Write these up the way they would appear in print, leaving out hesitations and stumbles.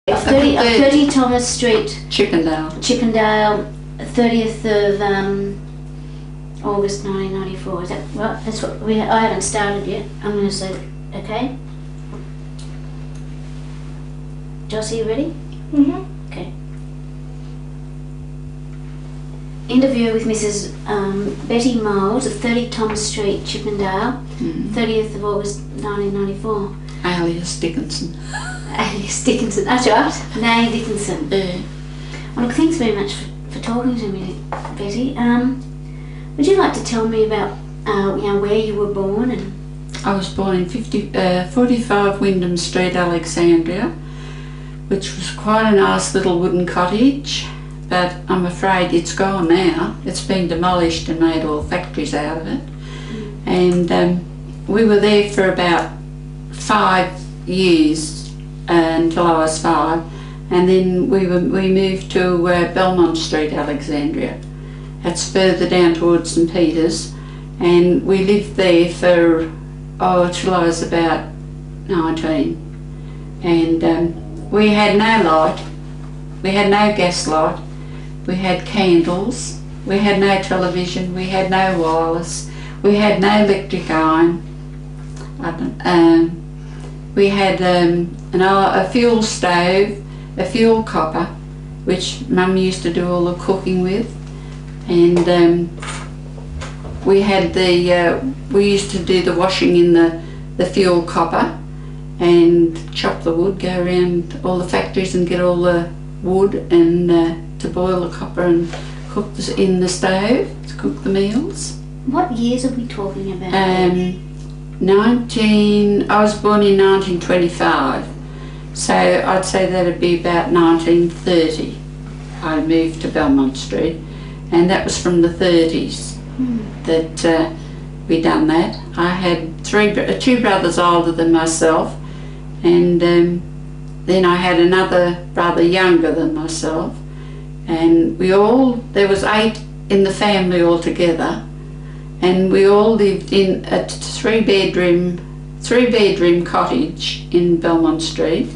30 Thomas Street, Chippendale. 30th of August 1994. Is that right? That's what I haven't started yet. I'm going to say, okay. Joss, are you ready? Okay. Interview with Mrs. Betty Moulds of 30 Thomas Street, Chippendale, 30th of August 1994. Alias Dickinson. Alias Dickinson, that's right. Nay Dickinson. Yeah. Well, look, thanks very much for talking to me, Betty. Would you like to tell me about where you were born? And I was born in 45 Wyndham Street, Alexandria, which was quite a nice little wooden cottage, but I'm afraid it's gone now. It's been demolished and made all factories out of it. And we were there for about 5 years until I was 5, and then we moved to Belmont Street, Alexandria. That's further down towards St Peter's, and we lived there for till I was about 19. And we had no light, we had no gaslight, we had candles, we had no television, we had no wireless, we had no electric iron. We had a fuel stove, a fuel copper, which Mum used to do all the cooking with, and we used to do the washing in the fuel copper and chop the wood, go around all the factories and get all the wood and to boil the copper and cook in the stove to cook the meals. what years are we talking about? I was born in 1925, so I'd say that'd be about 1930. I moved to Belmont Street, and that was from the 30s that we done that. I had two brothers older than myself, and then I had another brother younger than myself, and there was 8 in the family altogether, and we all lived in a three bedroom cottage in Belmont Street.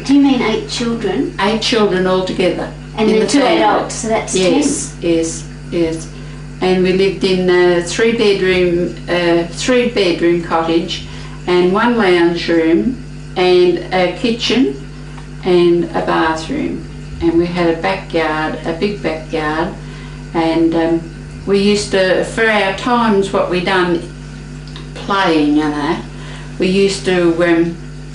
Do you mean 8 children? 8 children altogether. And then 2 adults, so that's 10? Yes. And we lived in a three bedroom cottage, and 1 lounge room, and a kitchen, and a bathroom. And we had a backyard, a big backyard, and we used to, for our times, what we done playing and that, we used to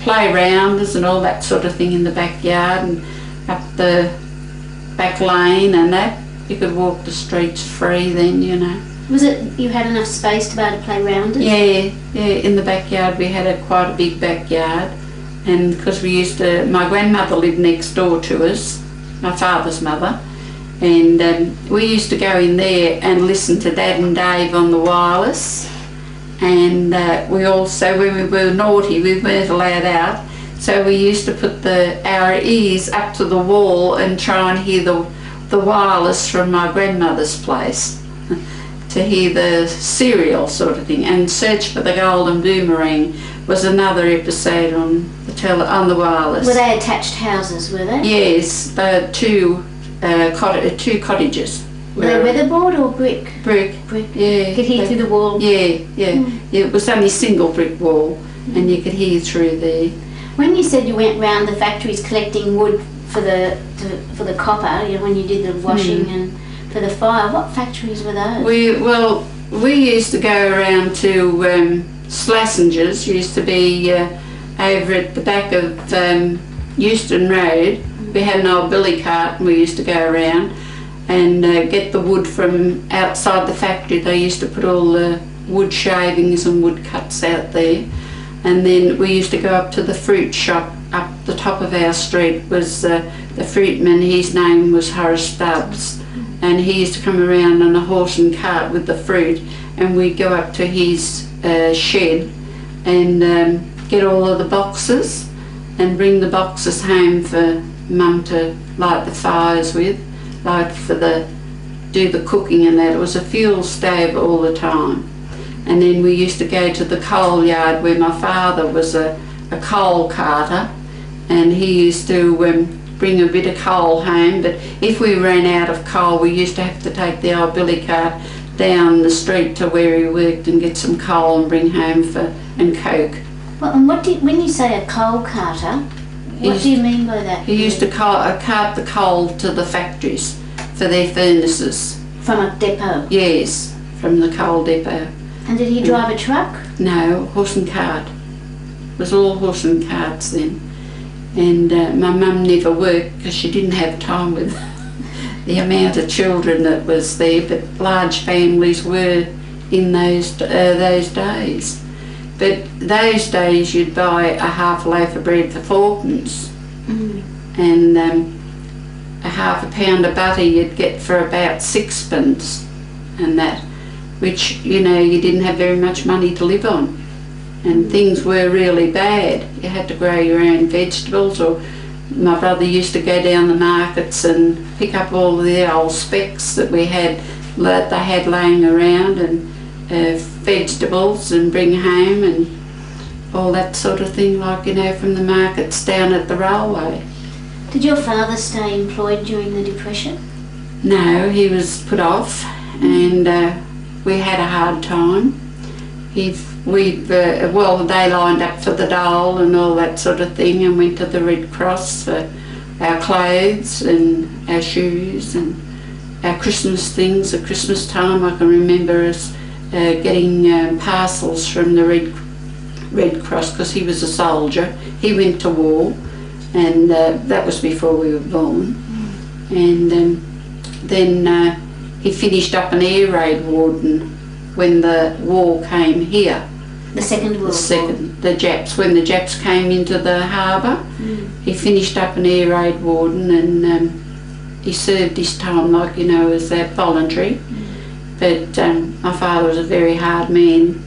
play rounders and all that sort of thing in the backyard and up the back lane and that. You could walk the streets free then, you know. Was it you had enough space to be able to play rounders? Yeah, in the backyard we had quite a big backyard, and because my grandmother lived next door to us, my father's mother, and we used to go in there and listen to Dad and Dave on the wireless, and we also, when we were naughty, we weren't allowed out, so we used to put our ears up to the wall and try and hear the wireless from my grandmother's place to hear the serial sort of thing, and Search for the Golden Boomerang was another episode on the wireless. Were they attached houses, were they? Yes, they were two cottages. Were they weatherboard or brick? Brick. Yeah. You could hear through the wall? Yeah. It was only a single brick wall, and you could hear through there. When you said you went round the factories collecting wood for the copper, you know, when you did the washing and for the fire, what factories were those? We used to go around to Slassinger's, used to be over at the back of Euston Road. We had an old billy cart, and we used to go around and get the wood from outside the factory. They used to put all the wood shavings and wood cuts out there, and then we used to go up to the fruit shop. Up the top of our street was the fruitman. His name was Horace Stubbs, and he used to come around on a horse and cart with the fruit, and we'd go up to his shed and get all of the boxes and bring the boxes home for Mum to light the fires with, do the cooking and that. It was a fuel stove all the time. And then we used to go to the coal yard where my father was a coal carter, and he used to bring a bit of coal home, but if we ran out of coal we used to have to take the old billy cart down the street to where he worked and get some coal and bring home and coke. Well, and when you say a coal carter, what do you mean by that? He used to cart the coal to the factories for their furnaces. From a depot? Yes, from the coal depot. And did he drive a truck? No, horse and cart. It was all horse and carts then. And my mum never worked because she didn't have time with the amount of children that was there, but large families were in those days. But those days you'd buy a half loaf of bread for 4pence, and a half a pound of butter you'd get for about 6pence, and that, which, you know, you didn't have very much money to live on, and things were really bad. You had to grow your own vegetables, or my brother used to go down the markets and pick up all the old specks that they had laying around, and vegetables, and bring home, and all that sort of thing, like, you know, from the markets down at the railway. Did your father stay employed during the Depression? No, he was put off, and we had a hard time. They lined up for the dole and all that sort of thing, and went to the Red Cross for our clothes and our shoes and our Christmas things. At Christmas time I can remember us getting parcels from the Red Cross, because he was a soldier. He went to war, and that was before we were born. And then he finished up an air raid warden when the war came here. The Second World War? When the Japs came into the harbour, he finished up an air raid warden, and he served his time, like, you know, as that voluntary. But my father was a very hard man,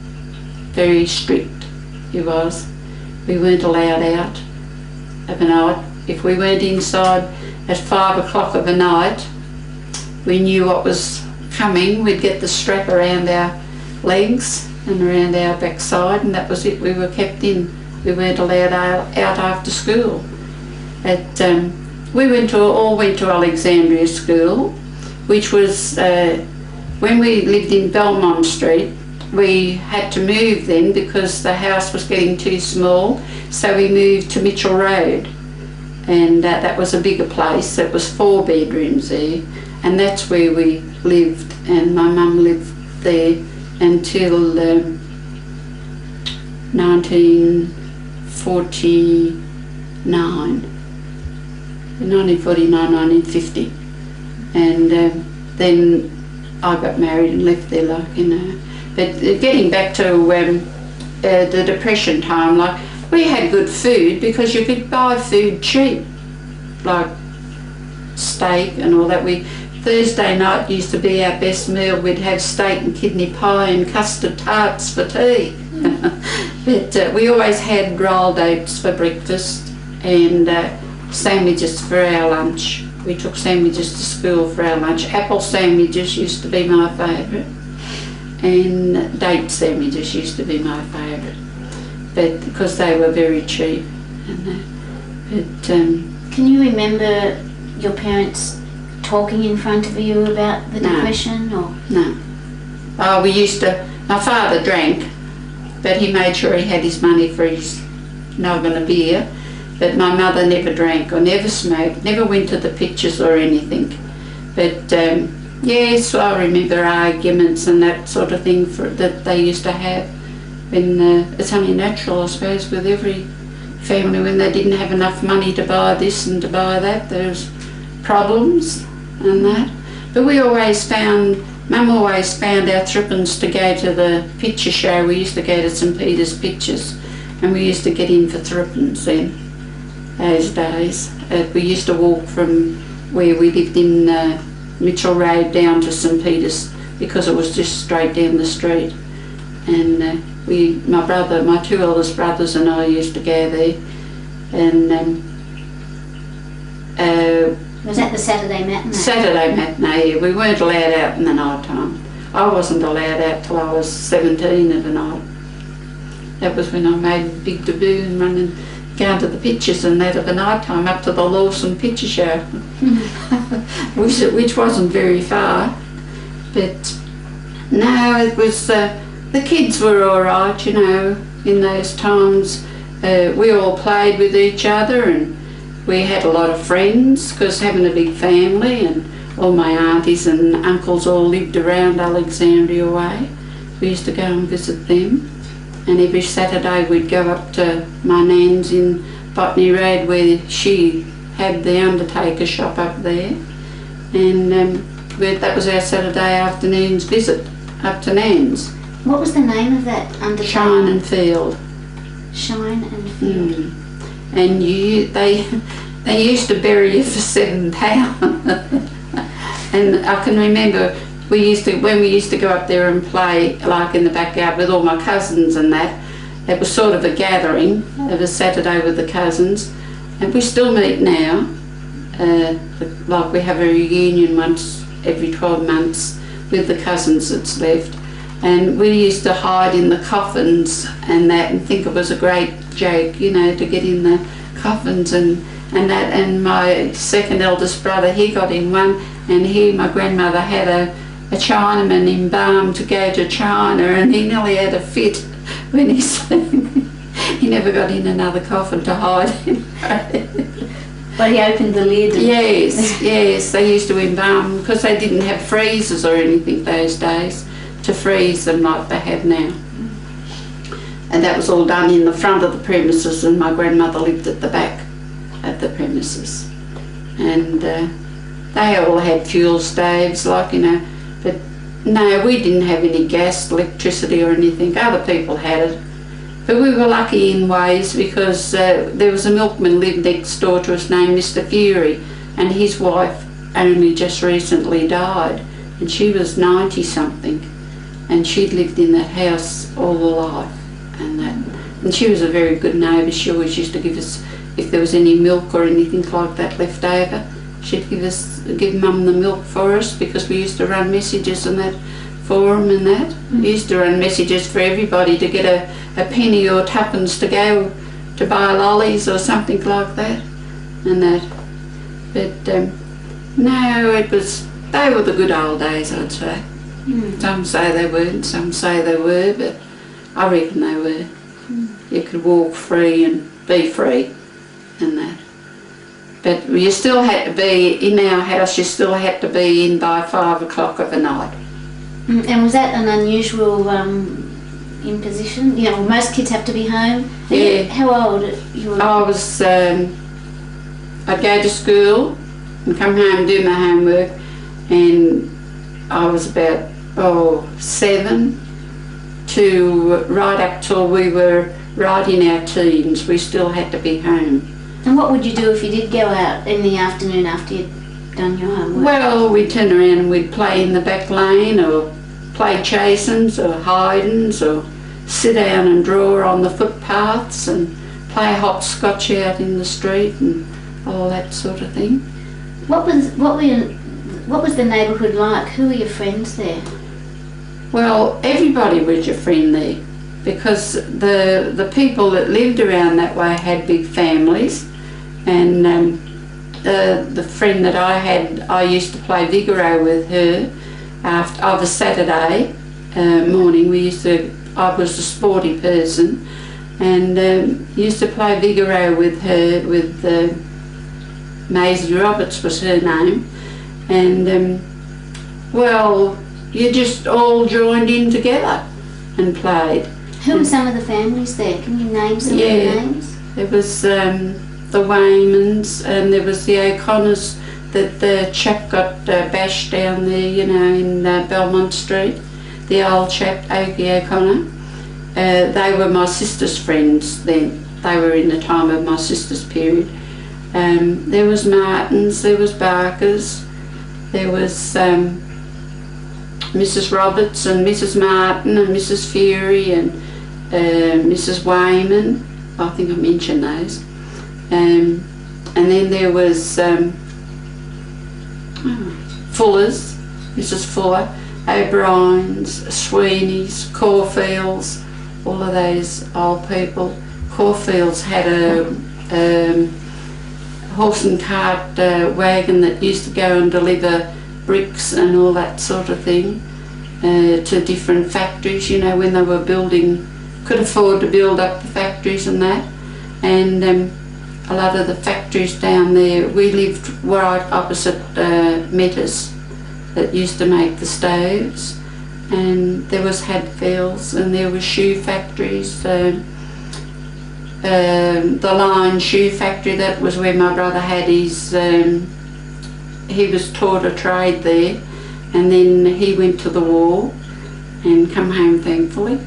very strict, he was. We weren't allowed out of a night. If we weren't inside at 5 o'clock of a night, we knew what was coming. We'd get the strap around our legs and around our backside, and that was it. We were kept in. We weren't allowed out after school. We all went to Alexandria School, which was, when we lived in Belmont Street, we had to move then because the house was getting too small, so we moved to Mitchell Road, and that was a bigger place. It was 4 bedrooms there, and that's where we lived, and my mum lived there until 1950, and then I got married and left there, like, you know. But getting back to the Depression time, like, we had good food because you could buy food cheap, like steak and all that. Thursday night used to be our best meal. We'd have steak and kidney pie and custard tarts for tea. But we always had rolled oats for breakfast, and sandwiches for our lunch. We took sandwiches to school for our lunch. Apple sandwiches used to be my favourite, and date sandwiches used to be my favourite, but because they were very cheap. Can you remember your parents talking in front of you about the Depression? Or? No. Oh, my father drank, but he made sure he had his money for his noggin of beer. But my mother never drank or never smoked, never went to the pictures or anything. But yes, I remember arguments and that sort of thing that they used to have. When it's only natural, I suppose, with every family, when they didn't have enough money to buy this and to buy that, there was problems and that. But Mum always found our threepence to go to the picture show. We used to go to St Peter's Pictures, and we used to get in for threepence then, those days. We used to walk from where we lived in Mitchell Road down to St Peter's, because it was just straight down the street. And my 2 eldest brothers and I used to go there. And was that the Saturday matinee? Saturday matinee, yeah. We weren't allowed out in the night time. I wasn't allowed out till I was 17 of the night. That was when I made a big debut and running going to the pictures and that of a night time up to the Lawson Picture Show, which wasn't very far. But no, it was, the kids were all right, you know, in those times. We all played with each other, and we had a lot of friends because having a big family, and all my aunties and uncles all lived around Alexandria way. We used to go and visit them, and every Saturday we'd go up to my nan's in Botany Road where she had the undertaker shop up there, and that was our Saturday afternoon's visit up to Nan's. What was the name of that undertaker? Shine and Field. Shine and Field. And they used to bury you for £7. And I can remember when we used to go up there and play like in the backyard with all my cousins and that. It was sort of a gathering of a Saturday with the cousins, and we still meet now. Like we have a reunion once every 12 months with the cousins that's left, and we used to hide in the coffins and that, and think it was a great joke, you know, to get in the coffins and that. And my second eldest brother, he got in one, and my grandmother had a Chinaman embalmed to go to China, and he nearly had a fit when he never got in another coffin to hide in. But he opened the lid. Yes, they used to embalm because they didn't have freezers or anything those days to freeze them like they have now. And that was all done in the front of the premises, and my grandmother lived at the back of the premises. And they all had fuel stoves, like, you know, but no, we didn't have any gas, electricity or anything. Other people had it. But we were lucky in ways because there was a milkman lived next door to us named Mr. Fury, and his wife only just recently died, and she was 90 something, and she'd lived in that house all her life, and she was a very good neighbour. She always used to give us, if there was any milk or anything like that left over, she'd give Mum the milk for us, because we used to run messages and that for them and that. We used to run messages for everybody to get a penny or tuppence to go to buy lollies or something like that and that. But no, they were the good old days, I'd say. Some say they weren't, some say they were, but I reckon they were. You could walk free and be free and that. But you still had to be, in our house, you still had to be in by 5 o'clock of the night. And was that an unusual imposition? You know, most kids have to be home. Yeah. How old you were? I was, I'd go to school and come home, do my homework, and I was about 7 to right up till we were right in our teens. We still had to be home. And what would you do if you did go out in the afternoon after you'd done your homework? Well, we'd turn around and we'd play in the back lane, or play chasins or hidings, or sit down and draw on the footpaths and play hopscotch out in the street and all that sort of thing. What was the neighbourhood like? Who were your friends there? Well, everybody was your friend there, because the people that lived around that way had big families, and the friend that I had, I used to play Vigoro with her of a Saturday morning. I was a sporty person, and used to play Vigoro with her, with Maisie Roberts was her name, and well, you just all joined in together and played. Who were some of the families there? Can you name some of the names? There was the Waymans, and there was the O'Connors, that the chap got bashed down there, you know, in Belmont Street, the old chap, Ogie O'Connor. They were my sister's friends then. They were in the time of my sister's period. There was Martins, there was Barkers, there was Mrs. Roberts and Mrs. Martin and Mrs. Fury and Mrs. Wayman. I think I mentioned those. And then there was Fuller's, Mrs. Fuller, O'Brien's, Sweeney's, Caulfields, all of those old people, Caulfields had a horse and cart wagon that used to go and deliver bricks and all that sort of thing to different factories, you know, when they were building, could afford to build up the factories and that. And a lot of the factories down there, we lived right opposite Metters that used to make the stoves, and there was Hadfields and there were shoe factories. The Line shoe factory, that was where my brother had his, he was taught a trade there, and then he went to the war and come home thankfully.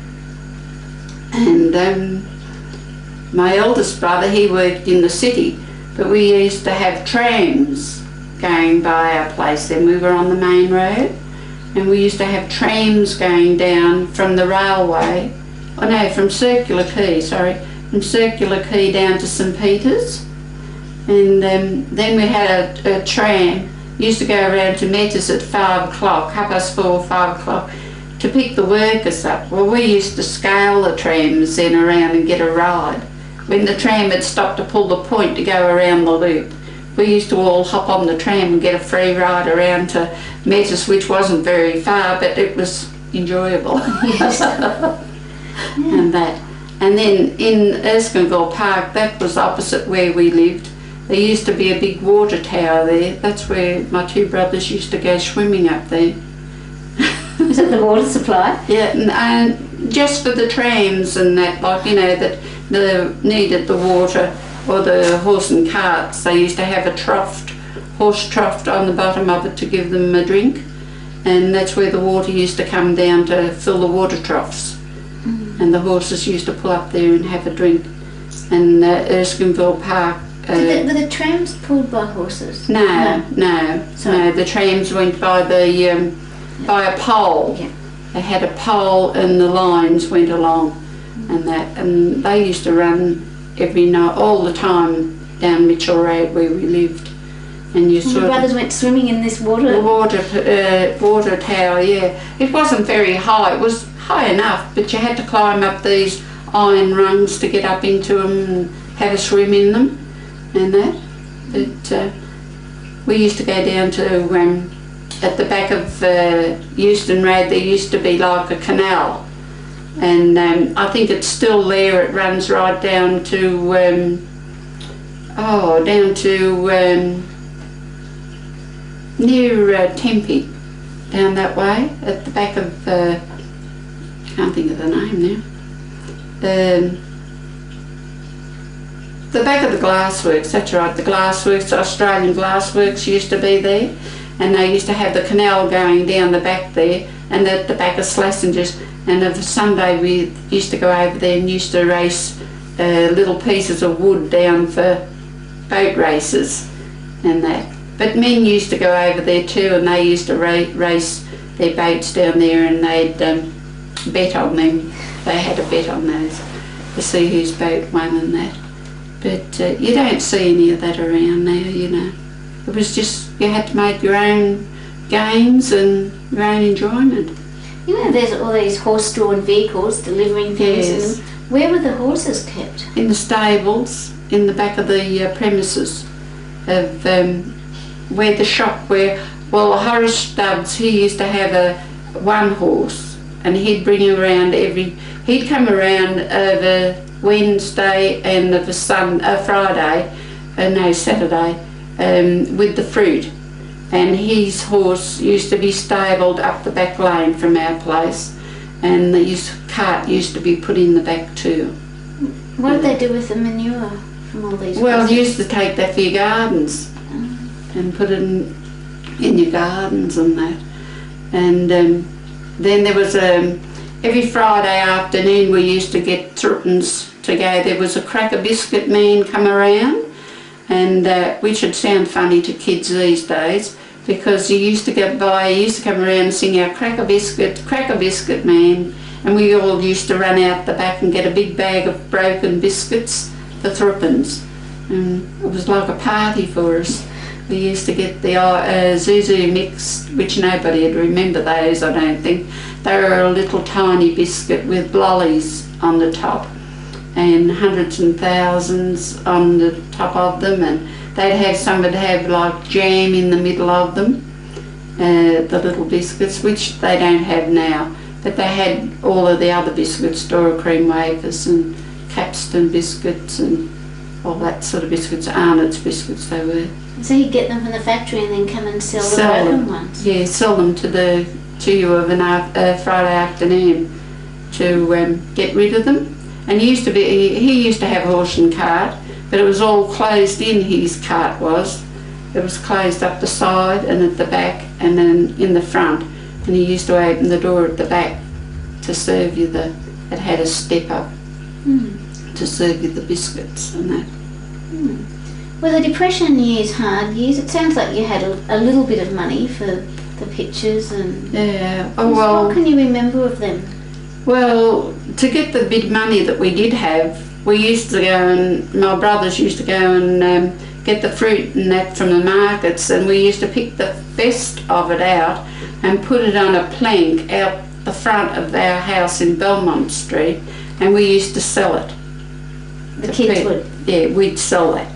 And my eldest brother, he worked in the city, but we used to have trams going by our place then. We were on the main road, and we used to have trams going down from the railway, from Circular Quay, from Circular Quay down to St Peter's. And then we had a tram, used to go around to Metters at 5 o'clock, 4:30, 5 o'clock, to pick the workers up. Well, we used to scale the trams then around and get a ride. When the tram had stopped to pull the point to go around the loop, we used to all hop on the tram and get a free ride around to Metters, which wasn't very far, but it was enjoyable. Yes. And that. And then in Erskineville Park, that was opposite where we lived. There used to be a big water tower there. That's where my two brothers used to go swimming up there. Is it the water supply? Yeah, and just for the trams and that, like, you know, that needed the water, or the horse and carts, they used to have a horse trough on the bottom of it to give them a drink, and that's where the water used to come down to fill the water troughs. And the horses used to pull up there and have a drink. And Erskineville Park. Were the trams pulled by horses? No. The trams went by by a pole. Yeah. They had a pole and the lines went along, and they used to run every night, all the time, down Mitchell Road where we lived. And your brothers went swimming in this water? Water tower, yeah. It wasn't very high. It was high enough, but you had to climb up these iron rungs to get up into them and have a swim in them and that. But we used to go down to, at the back of Euston Road, there used to be like a canal. And I think it's still there. It runs right down to, near Tempe, down that way, at the back of, can't think of the name now, the back of the glassworks, that's right, the glassworks, Australian Glassworks used to be there, and they used to have the canal going down the back there, and at the back of Slassinger's, and of Sunday we used to go over there and used to race little pieces of wood down for boat races and that. But men used to go over there too, and they used to race their boats down there, and they'd bet on them. They had a bet on those to see whose boat won and that. But you don't see any of that around now, you know. It was just, you had to make your own games and your own enjoyment. You know, there's all these horse-drawn vehicles delivering things. Yes. And where were the horses kept? In the stables, in the back of the premises of where the shop, Horace Stubbs, he used to have one horse, and he'd bring him around he'd come around over Wednesday and of Saturday, with the fruit. And his horse used to be stabled up the back lane from our place, and his cart used to be put in the back too. What did they do with the manure from all these Well, horses? you used to take that for your gardens and put it in your gardens and that. And then there was every Friday afternoon we used to get threepence to go. There was a cracker biscuit man come around, and which would sound funny to kids these days, because he used to come around and sing our cracker biscuit man, and we all used to run out the back and get a big bag of broken biscuits for threepence. And it was like a party for us. We used to get the Zuzu mix, which nobody would remember those, I don't think. They were a little tiny biscuit with lollies on the top. and hundreds and thousands on the top of them, and some would have like jam in the middle of them, the little biscuits, which they don't have now. But they had all of the other biscuits, Dora cream wafers and Capstan biscuits and all that sort of biscuits, Arnott's biscuits they were. So you get them from the factory and then come and sell the broken ones? Yeah, sell them to you of a Friday afternoon to get rid of them. And he used to have a horse and cart, but it was all closed in, his cart was. It was closed up the side and at the back and then in the front. And he used to open the door at the back to serve you it had a step up to serve you the biscuits and that. Well, the Depression years, hard years, it sounds like you had a little bit of money for the pictures and... Yeah, oh well... What can you remember of them? Well, to get the big money that we did have, we used to go and... My brothers used to go and get the fruit and that from the markets, and we used to pick the best of it out and put it on a plank out the front of our house in Belmont Street, and we used to sell it. The kids would? Yeah, we'd sell that.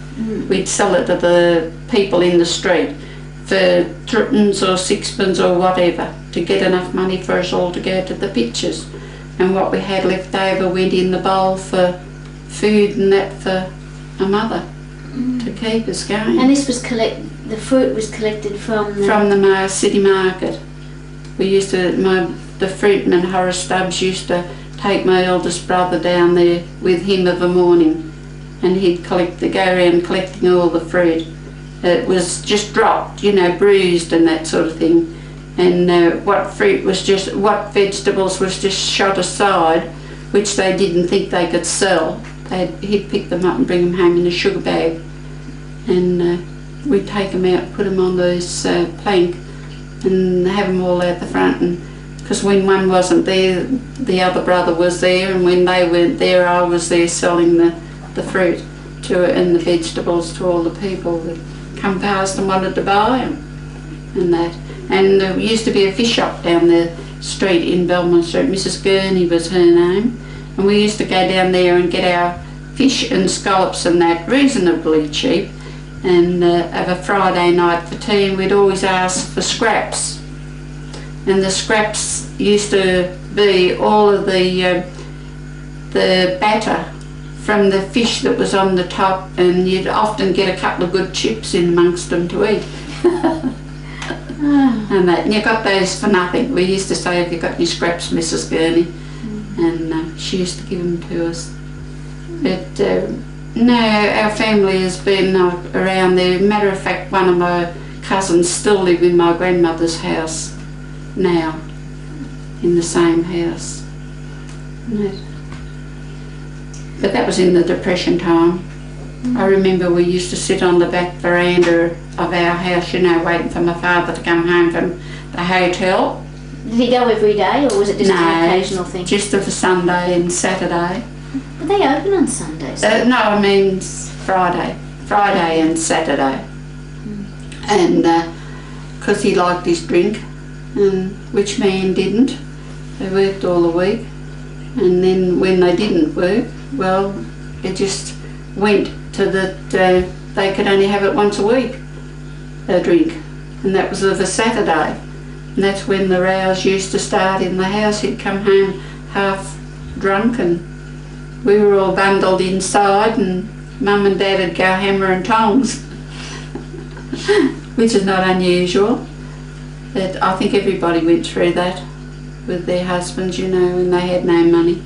We'd sell it to the people in the street for threepence or sixpence or whatever to get enough money for us all to go to the pictures. And what we had left over went in the bowl for food and that for a mother to keep us going. And this was the fruit was collected from the... From the city market. We used to, the fruitman Horace Stubbs used to take my eldest brother down there with him of a morning, and he'd go around collecting all the fruit. It was just dropped, bruised and that sort of thing. And what vegetables was just shot aside, which they didn't think they could sell. He'd pick them up and bring them home in a sugar bag. And we'd take them out, put them on those plank and have them all out the front. Because when one wasn't there, the other brother was there, and when they weren't there, I was there selling the fruit and the vegetables to all the people that come past and wanted to buy them and that. And there used to be a fish shop down the street in Belmont Street. Mrs. Gurney was her name, and we used to go down there and get our fish and scallops and that reasonably cheap, and have a Friday night for tea, and we'd always ask for scraps. And the scraps used to be all of the batter from the fish that was on the top, and you'd often get a couple of good chips in amongst them to eat. And you got those for nothing. We used to say, have you got any scraps, Mrs. Gurney? And she used to give them to us. But no, our family has been around there. Matter of fact, one of my cousins still live in my grandmother's house now, in the same house. But that was in the Depression time. I remember we used to sit on the back veranda of our house, waiting for my father to come home from the hotel. Did he go every day, or was it just an occasional thing? Just of a Sunday and Saturday. But they open on Sundays? No, I mean Friday and Saturday. And because he liked his drink, and which man didn't. They worked all the week, and then when they didn't work, well, it just went to that they could only have it once a week, a drink, and that was of a Saturday. And that's when the rows used to start in the house. He'd come home half drunk, and we were all bundled inside, and Mum and Dad would go hammer and tongs, which is not unusual. But I think everybody went through that with their husbands, when they had no money.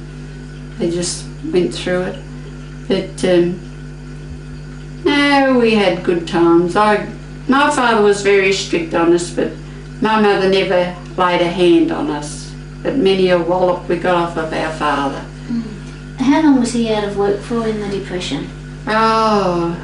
They just went through it. But no, we had good times. My father was very strict on us, but my mother never laid a hand on us. But many a wallop we got off of our father. How long was he out of work for in the Depression? Oh,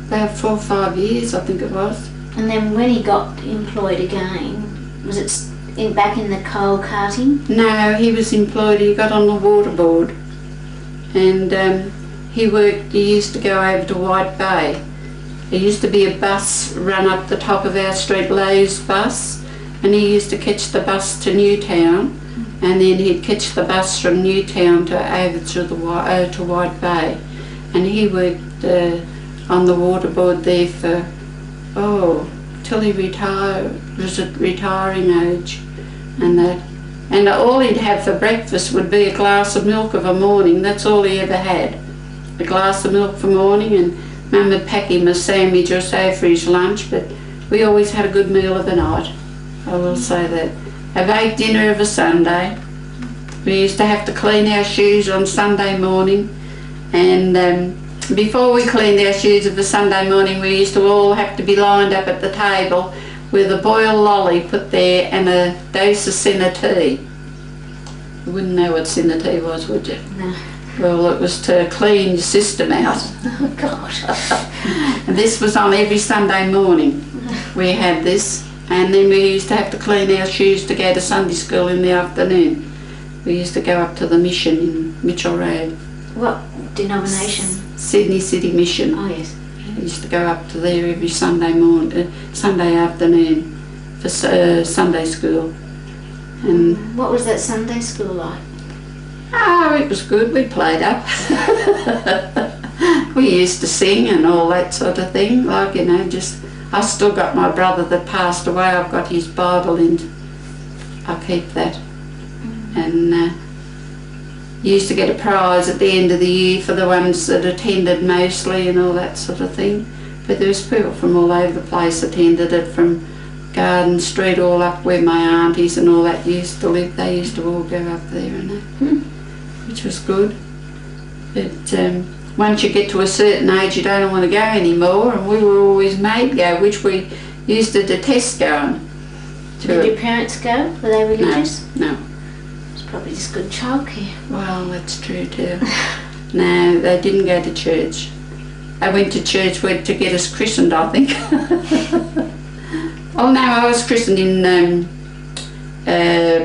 about 4 or 5 years, I think it was. And then when he got employed again, was it back in the coal carting? No, he was employed, he got on the water board. And he used to go over to White Bay. There used to be a bus run up the top of our street, Lowe's bus, and he used to catch the bus to Newtown, and then he'd catch the bus from Newtown over to White Bay, and he worked on the waterboard there for till he was at retiring age, and that. And all he'd have for breakfast would be a glass of milk of a morning. That's all he ever had, a glass of milk for morning, and Mum would pack him a sandwich or so for his lunch, but we always had a good meal of the night, I will say that. A baked dinner of a Sunday. We used to have to clean our shoes on Sunday morning, and before we cleaned our shoes of a Sunday morning, we used to all have to be lined up at the table with a boiled lolly put there and a dose of senna tea. You wouldn't know what senna tea was, would you? No. Well, it was to clean your system out. Oh God. And this was on every Sunday morning. We had this, and then we used to have to clean our shoes to go to Sunday school in the afternoon. We used to go up to the mission in Mitchell Road. What denomination? Sydney City Mission. Oh yes. We used to go up to there every Sunday Sunday afternoon for Sunday school. And what was that Sunday school like? oh, it was good. We played up. We used to sing and all that sort of thing. Like, you know, just I still got my brother that passed away. I've got his Bible and I keep that. And used to get a prize at the end of the year for the ones that attended mostly and all that sort of thing. But there was people from all over the place attended it, from Garden Street all up where my aunties and all that used to live. They used to all go up there and that, which was good. But once you get to a certain age, you don't want to go anymore, and we were always made go, which we used to detest going. Did your parents go? Were they religious? No. Probably just good childcare. Well, that's true too. No, they didn't go to church. They went to church to get us christened, I think. Oh no, I was christened in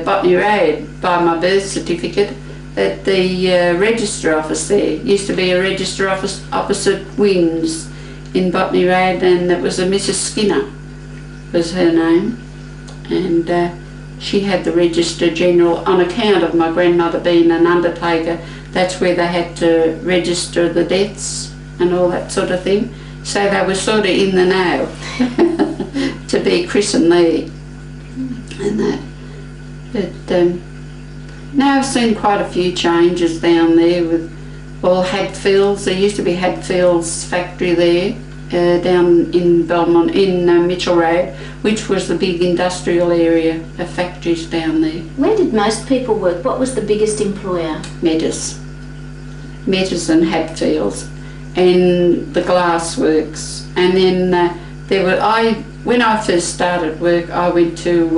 Botany Road by my birth certificate at the register office there. Used to be a register office opposite Wynns in Botany Road, and it was a Mrs. Skinner was her name, and she had the Register General on account of my grandmother being an undertaker. That's where they had to register the deaths and all that sort of thing. So they were sort of in the know to be christened there and that. But now I've seen quite a few changes down there with all Hadfields. There used to be Hadfields factory there. Down in Belmont, in Mitchell Road, which was the big industrial area of factories down there. Where did most people work? What was the biggest employer? Metters and Hadfields, and the glass works. And then when I first started work, I went to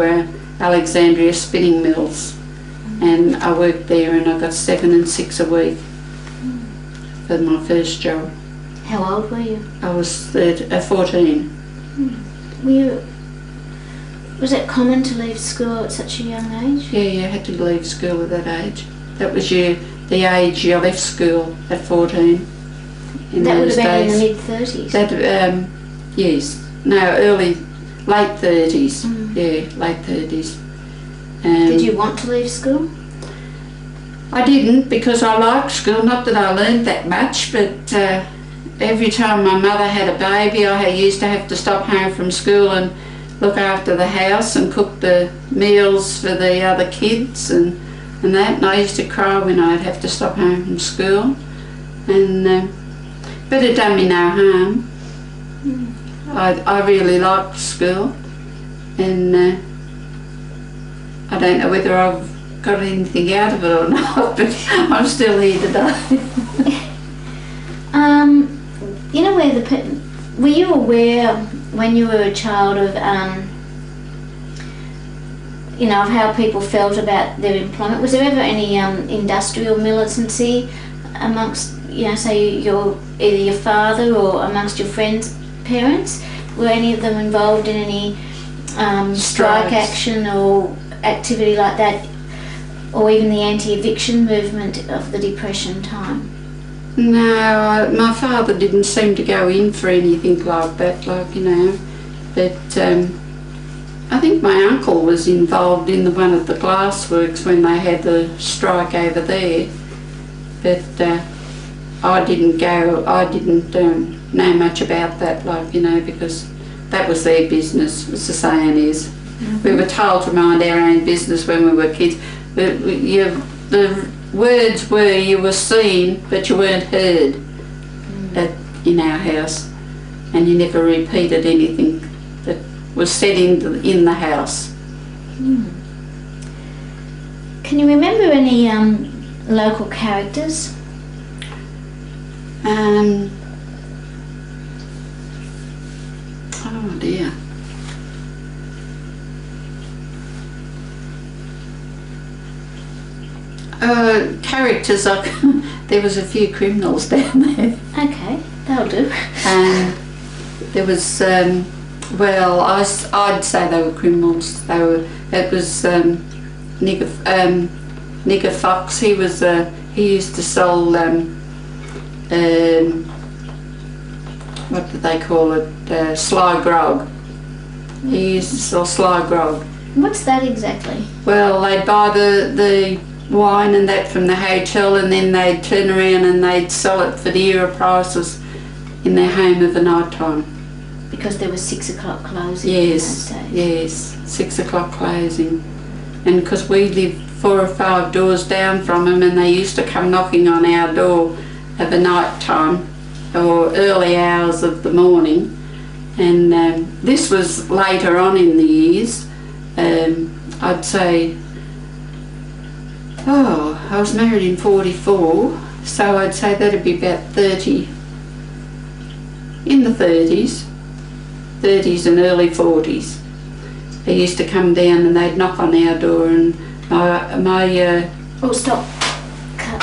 Alexandria spinning mills, and I worked there, and I got 7 and 6 a week for my first job. How old were you? I was 14. Was it common to leave school at such a young age? Yeah, you had to leave school at that age. That was the age you left school, at 14. That would have been in the mid-30s? That, yes. No, late 30s. Yeah, late 30s. Did you want to leave school? I didn't, because I liked school. Not that I learned that much, but every time my mother had a baby, I used to have to stop home from school and look after the house and cook the meals for the other kids and that. And I used to cry when I'd have to stop home from school. And but it done me no harm. I really liked school, and I don't know whether I've got anything out of it or not, but I'm still here today. You know, were you aware when you were a child of, of how people felt about their employment? Was there ever any industrial militancy amongst, say either your father or amongst your friends' parents? Were any of them involved in any strike action or activity like that, or even the anti-eviction movement of the Depression time? No, my father didn't seem to go in for anything like that, but I think my uncle was involved in one of the glassworks when they had the strike over there, but I didn't know much about that, like, you know, because that was their business, as the saying is. Mm-hmm. We were told to mind our own business when we were kids. The words were you were seen but you weren't heard in our house, and you never repeated anything that was said in the house. Mm. Can you remember any local characters? Oh dear. Characters, there was a few criminals down there. Okay, that'll do. And there was, well, I'd say they were criminals. It was Nigger Fox. He used to sell, what did they call it? Sly grog. He used to sell sly grog. What's that exactly? Well, they'd buy the wine and that from the hotel, and then they'd turn around and they'd sell it for dearer prices in their home of the night time. Because there was 6 o'clock closing. Yes, yes, 6 o'clock closing. And because we lived 4 or 5 doors down from them, and they used to come knocking on our door at the night time or early hours of the morning. And this was later on in the years. I'd say, I was married in 44, so I'd say that'd be about 30, in the 30s and early 40s. They used to come down and they'd knock on our door, and my Oh, stop. Cut.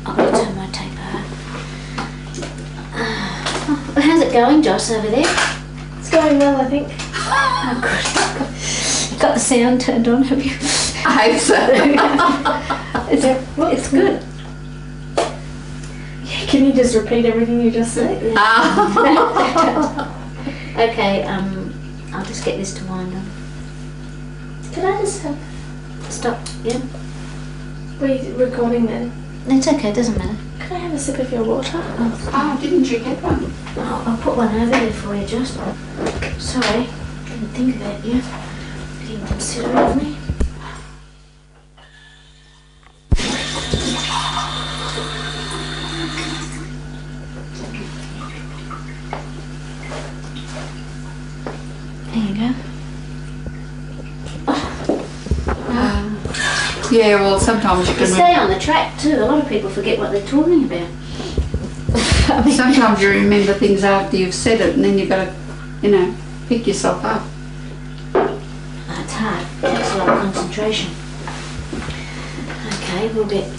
I've got to turn my tape over. How's it going, Joss, over there? It's going well, I think. Oh, good. You got the sound turned on, have you? I hope so. It's good. Can you just repeat everything you just said? Okay, I'll just get this to wind up. Can I just have... Stop, yeah? Were you recording then? It's okay, it doesn't matter. Can I have a sip of your water? Oh, didn't you get one? I'll put one over there for you, just. Sorry, didn't think of that yet. Didn't consider it of me. There you go. Yeah, well, sometimes you can... Stay on the track too. A lot of people forget what they're talking about. Sometimes you remember things after you've said it, and then you've got to, you know, pick yourself up. It's hard. It takes a lot of concentration. Okay, we'll get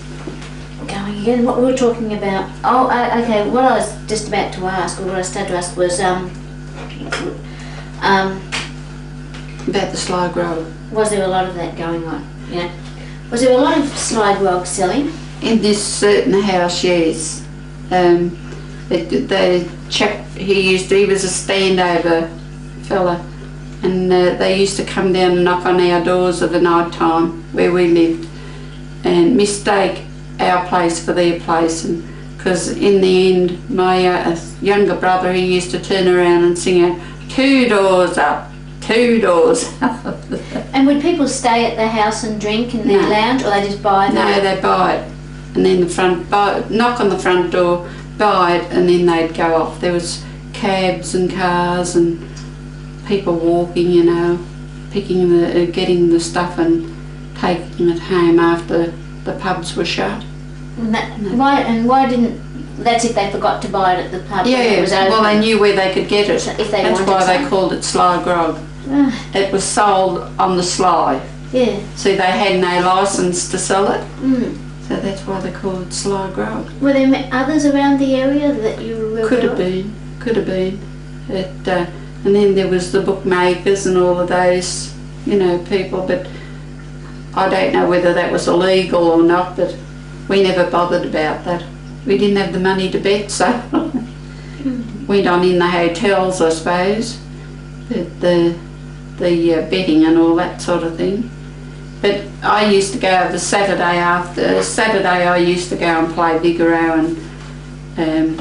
going again. What we were talking about... Oh, okay, what I was just about to ask, or what I started to ask was... About the sly grog. Was there a lot of that going on? Yeah. Was there a lot of sly grog selling? In this certain house, yes. The chap, he was a standover fella, and they used to come down and knock on our doors of the night time where we lived and mistake our place for their place, and because in the end my younger brother, he used to turn around and sing out, 2 doors up, 2 doors up. And would people stay at the house and drink in their lounge, or they just buy it? No, they buy it, and then knock on the front door, buy it, and then they'd go off. There was cabs and cars and people walking, you know, getting the stuff and taking it home after the pubs were shut. Why didn't? That's if they forgot to buy it at the pub. Yeah, it was open. Well, they knew where they could get it. If they That's wanted why some. they called it sly grog. It was sold on the sly. Yeah. See, they had no licence to sell it. Mm. So that's why they called it sly grog. Were there others around the area that you were Could have been. And then there was the bookmakers and all of those, you know, people, but I don't know whether that was illegal or not, but we never bothered about that. We didn't have the money to bet, so went on in the hotels, I suppose. But the betting and all that sort of thing. But I used to go the Saturday after Saturday. I used to go and play Vigoro and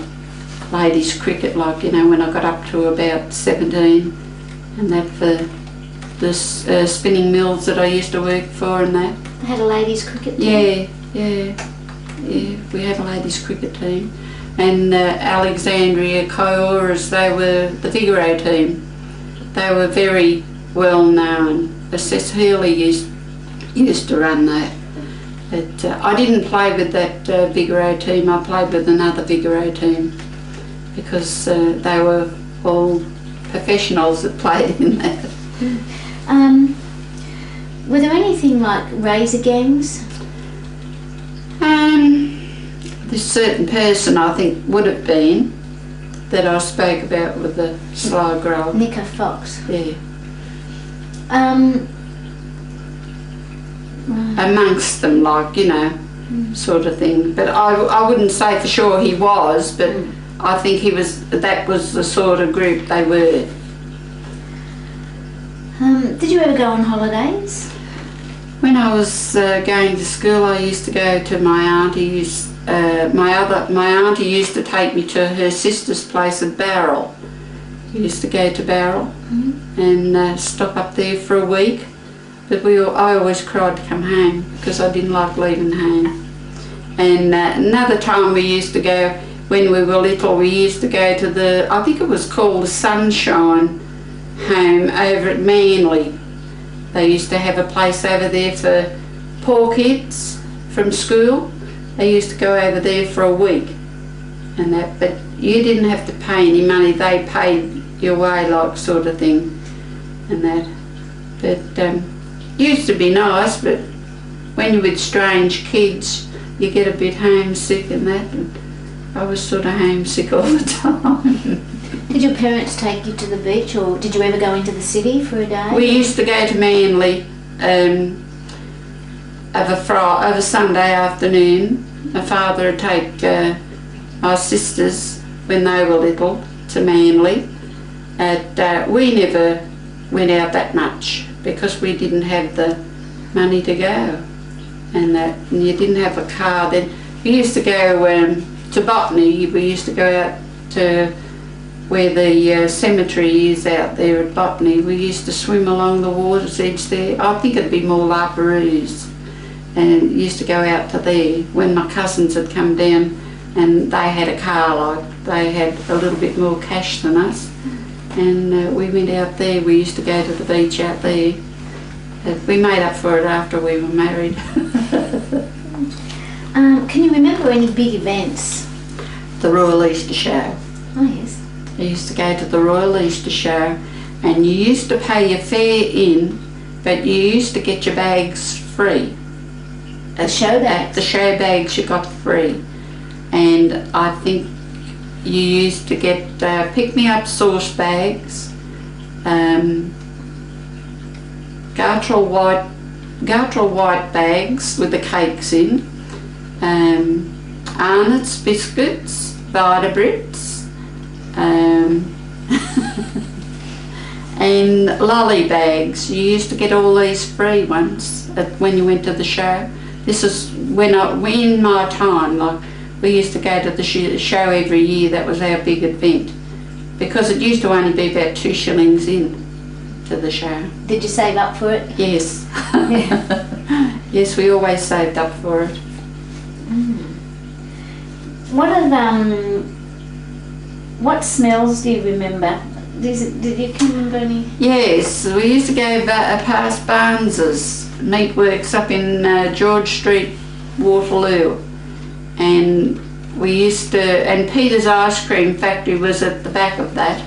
ladies cricket, like, you know, when I got up to about 17, and that for the spinning mills that I used to work for and that. They had a ladies cricket team? Yeah, we had a ladies cricket team. And Alexandria Kioras, they were the Vigoro team. They were very well known. Assess Healy used to run that. But I didn't play with that Vigoro team. I played with another Vigoro team because they were all professionals that played in that. Were there anything like razor gangs? This certain person, I think, would have been that I spoke about with the slow grog. Nigger Fox. Yeah. Right. Amongst them, like, you know, sort of thing. But I wouldn't say for sure he was, but I think he was. That was the sort of group they were. Did you ever go on holidays? When I was going to school, I used to go to my auntie's. My auntie used to take me to her sister's place at Barrel. We used to go to Barrel and stop up there for a week. But I always cried to come home because I didn't like leaving home. And another time we used to go, when we were little, we used to go to I think it was called the Sunshine Home over at Manly. They used to have a place over there for poor kids from school. They used to go over there for a week and that, but you didn't have to pay any money. They paid your way, like, sort of thing and that. But used to be nice, but when you're with strange kids, you get a bit homesick and that. And I was sort of homesick all the time. Did your parents take you to the beach, or did you ever go into the city for a day? We used to go to Manly of a Sunday afternoon. My father would take my sisters when they were little to Manly. We never went out that much because we didn't have the money to go, and you didn't have a car then. We used to go to Botany. We used to go out to where the cemetery is out there at Botany. We used to swim along the water's edge there. I think it'd be more La Perouse, and used to go out to there when my cousins had come down and they had a car, like they had a little bit more cash than us, and we went out there. We used to go to the beach out there. We made up for it after we were married. Can you remember any big events? The Royal Easter Show. Oh yes. I used to go to the Royal Easter Show, and you used to pay your fare in, but you used to get your bags free. The show bags? The show bags you got free. And I think you used to get pick-me-up sauce bags, Gartrell white bags with the cakes in, Arnott's biscuits, Vita Brits, and lolly bags. You used to get all these free ones when you went to the show. This is in my time, like, we used to go to the show every year. That was our big event, because it used to only be about 2 shillings in to the show. Did you save up for it? Yes. Yes, we always saved up for it. What smells do you remember? Did you can remember any? Yes, we used to go past Barnes's Meatworks up in George Street, Waterloo, and we used to, and Peter's ice cream factory was at the back of that,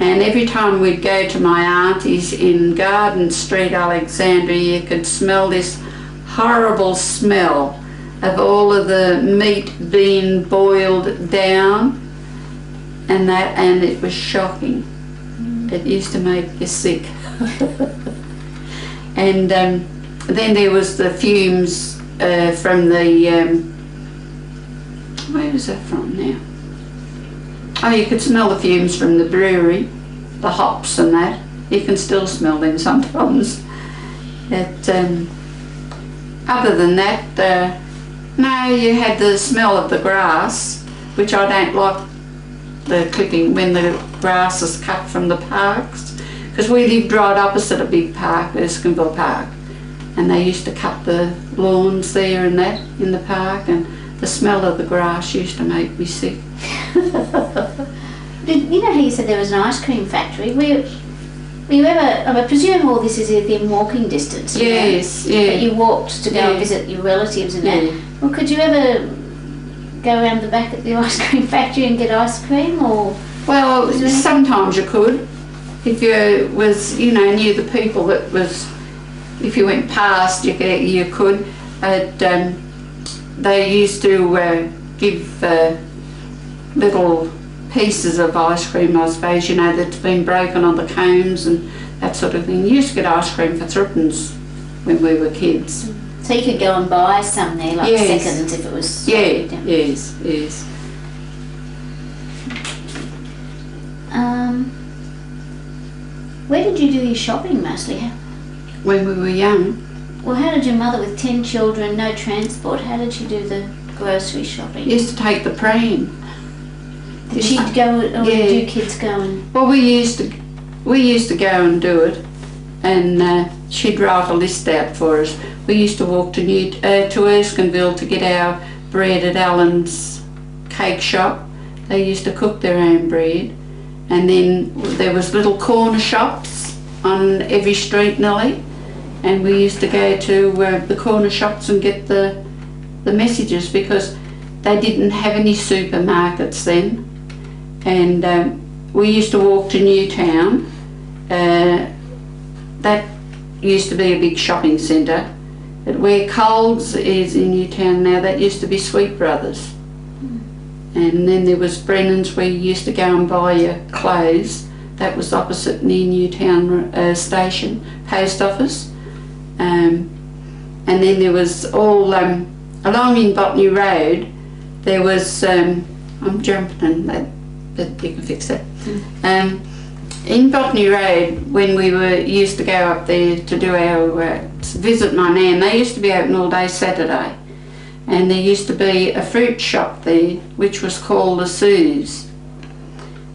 and every time we'd go to my auntie's in Garden Street, Alexandria, you could smell this horrible smell of all of the meat being boiled down and it was shocking. It used to make you sick. And then there was the fumes from the, where was that from now? Oh, you could smell the fumes from the brewery, the hops and that. You can still smell them sometimes. Other than that, no, you had the smell of the grass, which I don't like, the clipping when the grass is cut from the parks, because we lived right opposite a big park, Erskineville Park, and they used to cut the lawns there and that in the park, and the smell of the grass used to make me sick. You know how you said there was an ice cream factory? Were you ever, I presume all this is within walking distance? Yes, know? yeah. But you walked to go and visit your relatives and that. Well, could you ever go around the back at the ice cream factory and get ice cream, or? Well, sometimes you could. If you was, you know, knew the people that was, if you went past, you could. But they used to give little pieces of ice cream, I suppose, you know, that's been broken on the cones and that sort of thing. You used to get ice cream for threepence when we were kids. So you could go and buy some there, like seconds, if it was... Yes. Where did you do your shopping mostly? When we were young. Well, how did your mother, with 10 children, no transport, how did she do the grocery shopping? Used to take the pram. Did she go, or did you kids go and... Well, we used to go and do it, and she'd write a list out for us. We used to walk to Erskineville to get our bread at Alan's cake shop. They used to cook their own bread, and then there was little corner shops on every street nearly, and we used to go to the corner shops and get the messages, because they didn't have any supermarkets then. And we used to walk to Newtown. That used to be a big shopping centre. But where Coles is in Newtown now, that used to be Sweet Brothers. And then there was Brennan's, where you used to go and buy your clothes. That was opposite near Newtown station, post office. And then there was all along in Botany Road. There was I'm jumping in that, but you can fix it. In Botany Road, when we used to go up there to do our visit my nan, they used to be open all day Saturday, and there used to be a fruit shop there which was called the Sue's,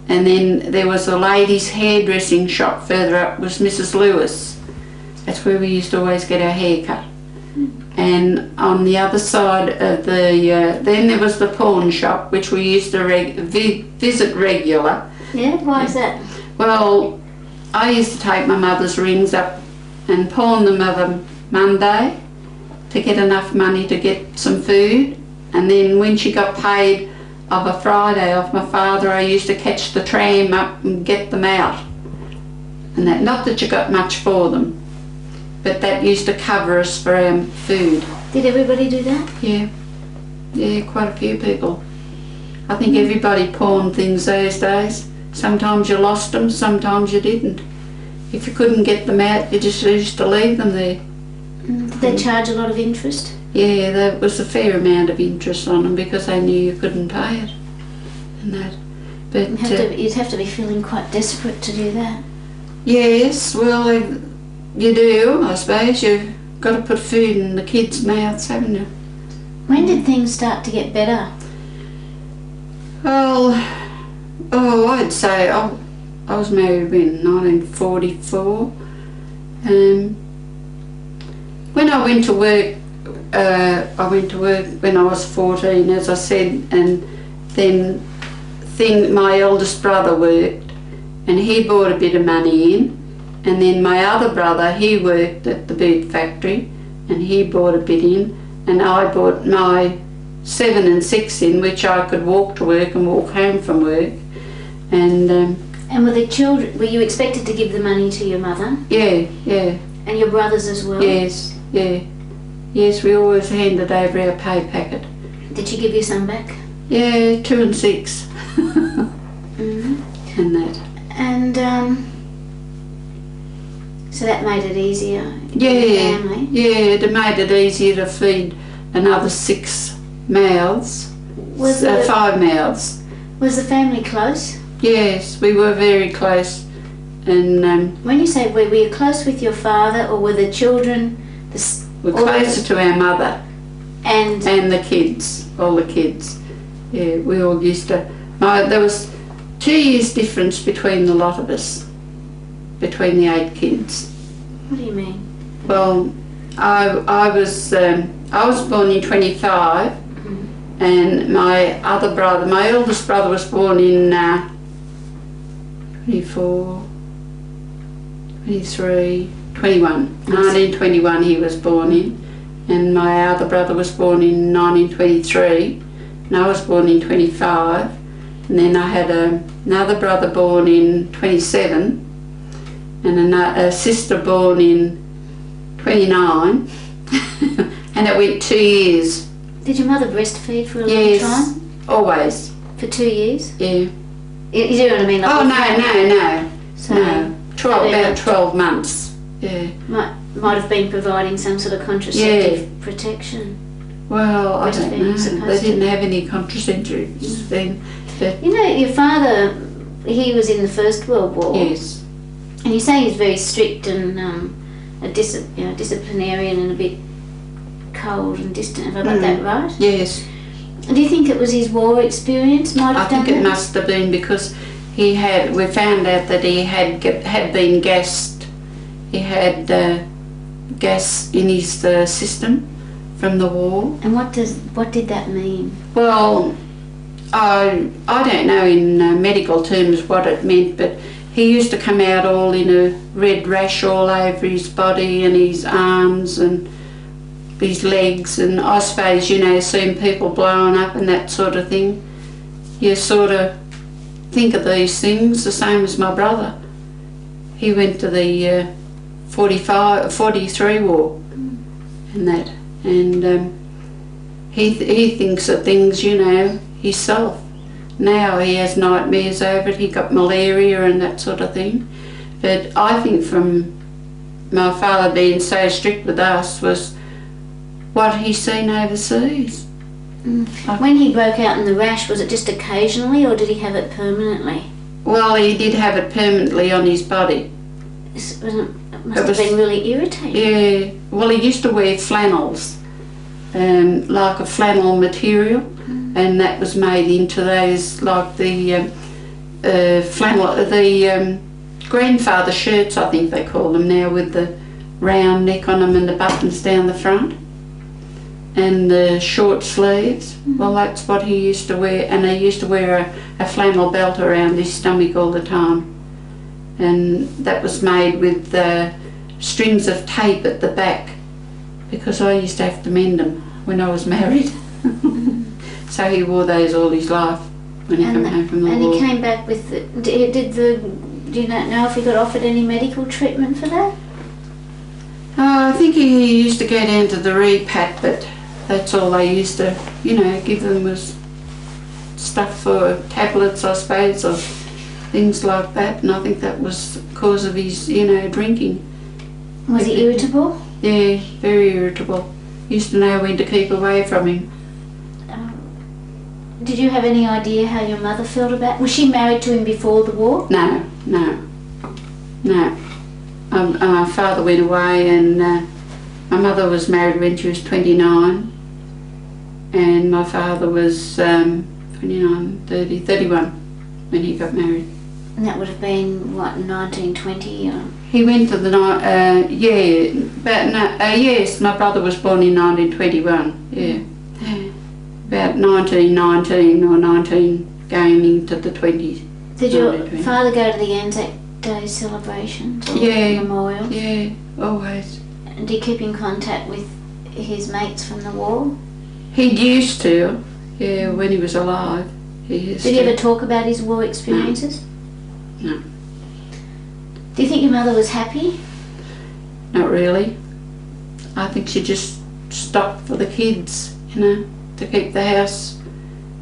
and then there was a ladies' hairdressing shop further up, was Mrs. Lewis. That's where we used to always get our hair cut. And on the other side of the, then there was the pawn shop, which we used to visit regular. Yeah, why is that? Well, I used to take my mother's rings up and pawn them of a Monday to get enough money to get some food, and then when she got paid of a Friday off my father, I used to catch the tram up and get them out. And that, not that you got much for them, but that used to cover us for our food. Did everybody do that? Yeah, quite a few people. I think everybody pawned things those days. Sometimes you lost them, sometimes you didn't. If you couldn't get them out, you just used to leave them there. Did they charge a lot of interest? Yeah, there was a fair amount of interest on them, because they knew you couldn't pay it and that. But you'd have to be feeling quite desperate to do that. Yes, well, you do, I suppose. You've got to put food in the kids' mouths, haven't you? When did things start to get better? Well, I'd say I was married in 1944. When I went to work, when I was 14, as I said, and then my eldest brother worked, and he brought a bit of money in, and then my other brother, he worked at the boot factory, and he brought a bit in, and I brought my 7 and 6 in, which I could walk to work and walk home from work. And were the children, were you expected to give the money to your mother? Yeah. And your brothers as well? Yes, we always handed over our pay packet. Did she give you some back? Yeah, 2 and 6. And that. And so that made it easier in the family? Yeah, it made it easier to feed another 6 mouths, 5 mouths. Was the family close? Yes, we were very close. And When you say were you close with your father, or were the children we're closer to our mother and the kids, all the kids. Yeah, we all used to. There was 2 years difference between the lot of us, between the 8 kids. What do you mean? Well, I was born in 25, and my eldest brother was born in 24, 23, 21. 1921 he was born in, and my other brother was born in 1923, and I was born in 25, and then I had another brother born in 27, and a sister born in 29, and it went 2 years. Did your mother breastfeed for a long Yes, time? always. For 2 years? Yeah. You do know what I mean? Like Oh no. So No, about 12 months. Yeah. might have been providing some sort of contraceptive protection. Well, I don't know. Supposed They to. didn't have any contraceptives then. But You know, your father, he was in the First World War. yes, And you say he's very strict and disciplinarian and a bit cold and distant. Have I got that right? yes. Do you think it was his war experience might I have done think it that? must have been because we found out that he had been gassed. He had gas in his system from the war. And what did that mean? Well, I don't know in medical terms what it meant, but he used to come out all in a red rash all over his body and his arms and his legs, and I suppose, seeing people blowing up and that sort of thing, you sort of think of these things the same as my brother. He went to the 43 war and that, and he thinks of things, himself. Now he has nightmares over it. He got malaria and that sort of thing. But I think from my father being so strict with us was what he's seen overseas. When he broke out in the rash, was it just occasionally or did he have it permanently? Well, he did have it permanently on his body. It must have been really irritating. Yeah, well, he used to wear flannels, like a flannel material, and that was made into those, like the grandfather shirts, I think they call them now, with the round neck on them and the buttons down the front and the short sleeves. Well, that's what he used to wear, and he used to wear a flannel belt around his stomach all the time, and that was made with strings of tape at the back, because I used to have to mend them when I was married. So he wore those all his life when he came home from the war. And he came back with do you not know if he got offered any medical treatment for that? I think he used to go down to the repat, but that's all they used to, give them was stuff for tablets, I suppose, or things like that. And I think that was because of his, drinking. Was he irritable? Yeah, very irritable. Used to know when to keep away from him. Did you have any idea how your mother felt about? Was she married to him before the war? No. My father went away, and my mother was married when she was 29, and my father was 29, 30, 31 when he got married. And that would have been, what, 1920? Or? He went to the, yes, my brother was born in 1921, yeah. About 1919 or 19 going into the 20s. Did your father go to the Anzac Day celebrations or memorials? Yeah, always. And do you keep in contact with his mates from the war? He used to, yeah, when he was alive. Did he ever talk about his war experiences? No. Do you think your mother was happy? Not really. I think she just stopped for the kids, to keep the house,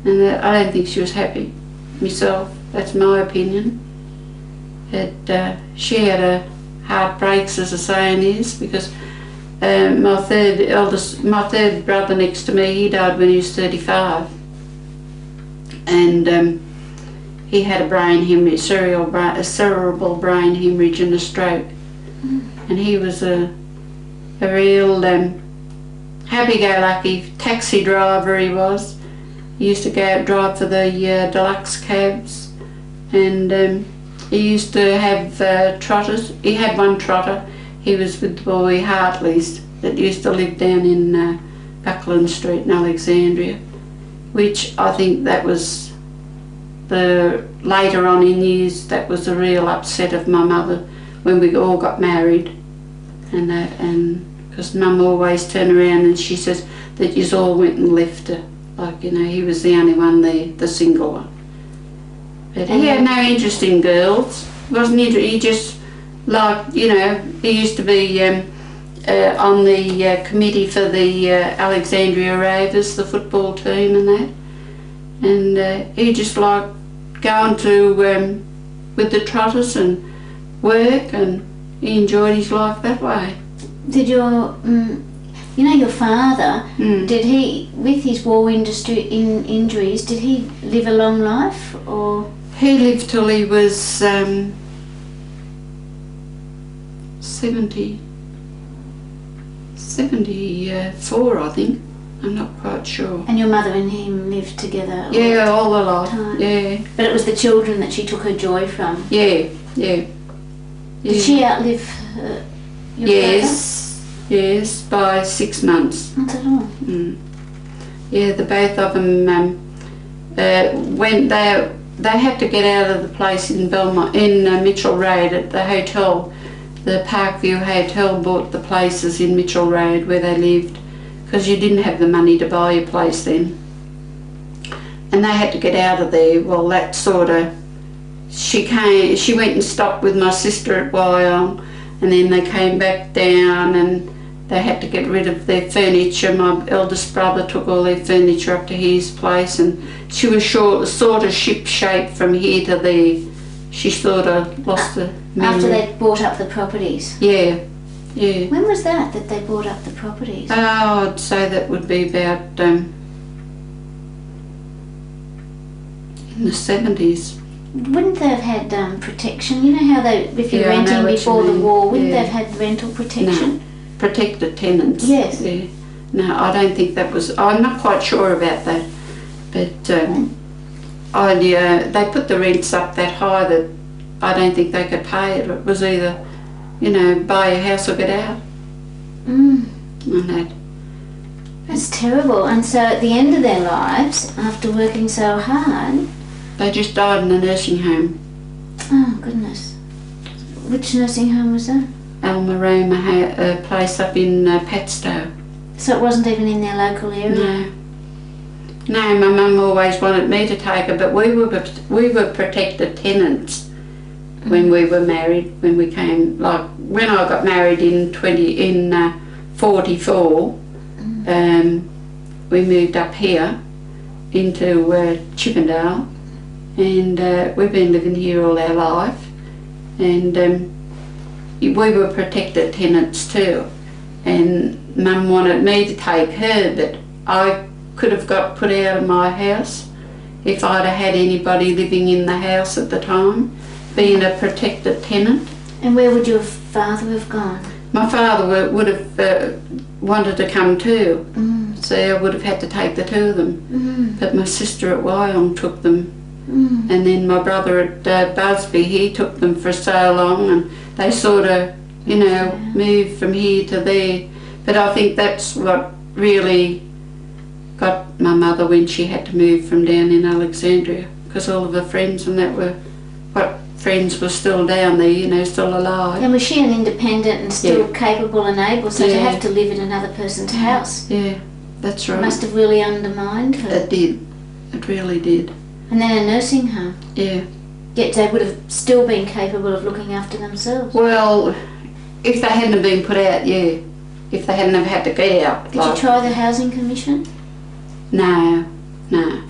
and I don't think she was happy myself. That's my opinion. She had her heartbreaks, as the saying is, because my third brother next to me, he died when he was 35, and he had a brain hemorrhage, cerebral brain hemorrhage and a stroke. And he was a real happy-go-lucky taxi driver he was. He used to go out and drive for the deluxe cabs, and he used to have trotters. He had one trotter. He was with the boy Hartley's that used to live down in Buckland Street in Alexandria, which I think that was later on in years, that was a real upset of my mother when we all got married, and because Mum always turned around and she says that you all went and left her, like, you know, he was the only one there, the single one. But he had no interest in girls, wasn't he? He just, like, you know, he used to be on the committee for the Alexandria Ravers, the football team and that, and he just liked going to with the trotters and work, and he enjoyed his life that way. Did your, you know, your father, did he, with his war industry injuries, did he live a long life, or? He lived till he was 74, I think. I'm not quite sure. And your mother and him lived together? Yeah, all the life. Time. Yeah. But it was the children that she took her joy from? Yeah, yeah. Did she outlive your Yes, yes, by 6 months. Not at all. Yeah, the both of them went there. They had to get out of the place in Belmont, in Mitchell Road at the hotel. The Parkview Hotel bought the places in Mitchell Road where they lived, because you didn't have the money to buy a place then. And they had to get out of there. Well, that sort of, she went and stopped with my sister at Wyong, and then they came back down and they had to get rid of their furniture. My eldest brother took all their furniture up to his place, and she was sort of ship-shape from here to there. She sort of lost the memory. After they bought up the properties? Yeah, yeah. When was that they bought up the properties? Oh, I'd say that would be about in the 70s. Wouldn't they have had protection? You know how they, if you're renting before the war, wouldn't they have had rental protection? No, protected tenants. Yes. Yeah. No, I don't think that was, I'm not quite sure about that, but they put the rents up that high that I don't think they could pay it. It was either, you know, buy a house or get out. And that. That's terrible. And so at the end of their lives, after working so hard, they just died in a nursing home. Oh goodness. Which nursing home was that? Almaroma, a place up in Padstow. So it wasn't even in their local area? No. No, my mum always wanted me to take her, but we were protected tenants when we were married. When we came, like when I got married in 44, we moved up here into Chippendale, and we've been living here all our life, and we were protected tenants too. And Mum wanted me to take her, but I could have got put out of my house if I'd have had anybody living in the house at the time, being a protected tenant. And where would your father have gone? My father would have wanted to come too, so I would have had to take the two of them. But my sister at Wyong took them, and then my brother at Busby, he took them for so long, and they sort of, you know, moved from here to there. But I think that's what really got my mother when she had to move from down in Alexandria, because all of her friends and that were, what friends were still down there, you know, still alive. And was she an independent and still capable and able, so to have to live in another person's house? Yeah, that's right. It must have really undermined her. It did. It really did. And then a nursing home. Yeah. Yet they would have still been capable of looking after themselves. Well, if they hadn't have been put out, yeah. If they hadn't have had to get out. Did you try the Housing Commission? No, no.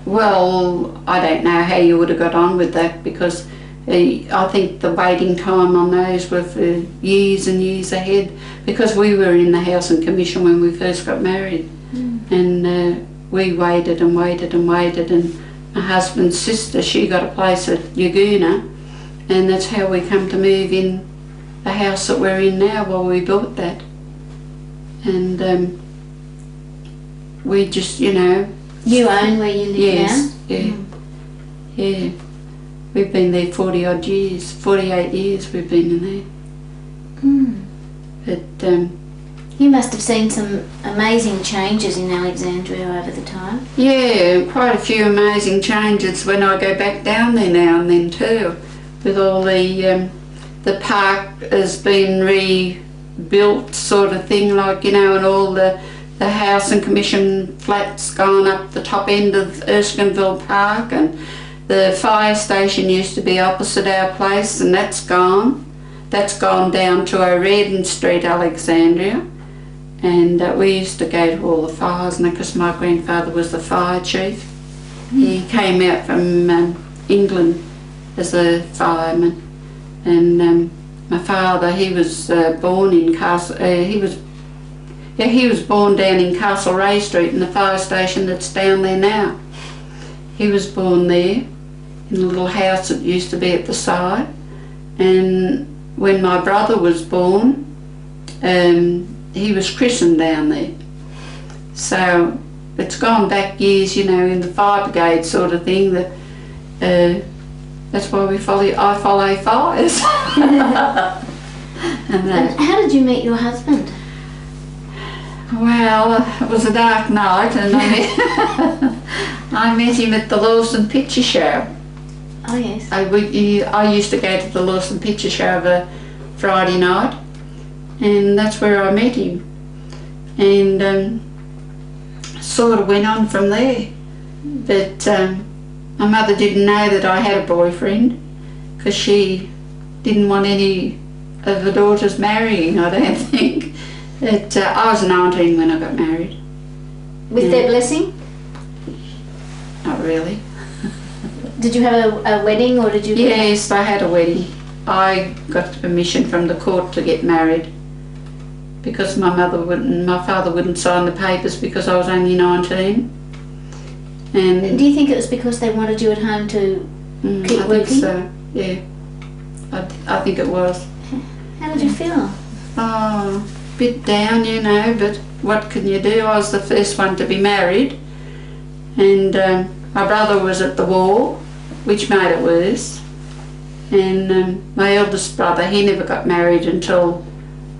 Well, I don't know how you would have got on with that, because I think the waiting time on those were for years and years ahead, because we were in the Housing Commission when we first got married, and we waited and waited and waited, and my husband's sister, she got a place at Yaguna, and that's how we come to move in the house that we're in now. Well, we bought that, and we just, you know. You own where you live Yes, now? yeah, yeah. We've been there 40 odd years, 48 years we've been in there. But you must have seen some amazing changes in Alexandria over the time. yeah, quite a few amazing changes when I go back down there now and then too. With all the park has been rebuilt sort of thing, like, you know, and all the house and commission flats gone up the top end of Erskineville Park, and the fire station used to be opposite our place, and that's gone. That's gone down to O'Redden Street, Alexandria, and we used to go to all the fires, and because my grandfather was the fire chief. He came out from England as a fireman, and my father, he was born in Castle. He was born down in Castlereagh Street in the fire station that's down there now. He was born there in a little house that used to be at the side, and when my brother was born, he was christened down there. So it's gone back years, you know, in the fire brigade sort of thing. That's why I follow fires. And how did you meet your husband? Well, it was a dark night, and I met him at the Lawson Picture Show. Oh yes. I used to go to the Lawson Picture Show every Friday night, and that's where I met him, and sort of went on from there. But my mother didn't know that I had a boyfriend, because she didn't want any of her daughters marrying, I don't think. I was 19 when I got married. With their blessing? Not really. Did you have a wedding, or did you? Yes, I had a wedding. I got permission from the court to get married, because my father wouldn't sign the papers because I was only 19. And do you think it was because they wanted you at home to keep I working? think so, yeah. I think it was. How did you feel? Oh, a bit down, you know, but what can you do? I was the first one to be married, and my brother was at the war, which made it worse. And my eldest brother, he never got married until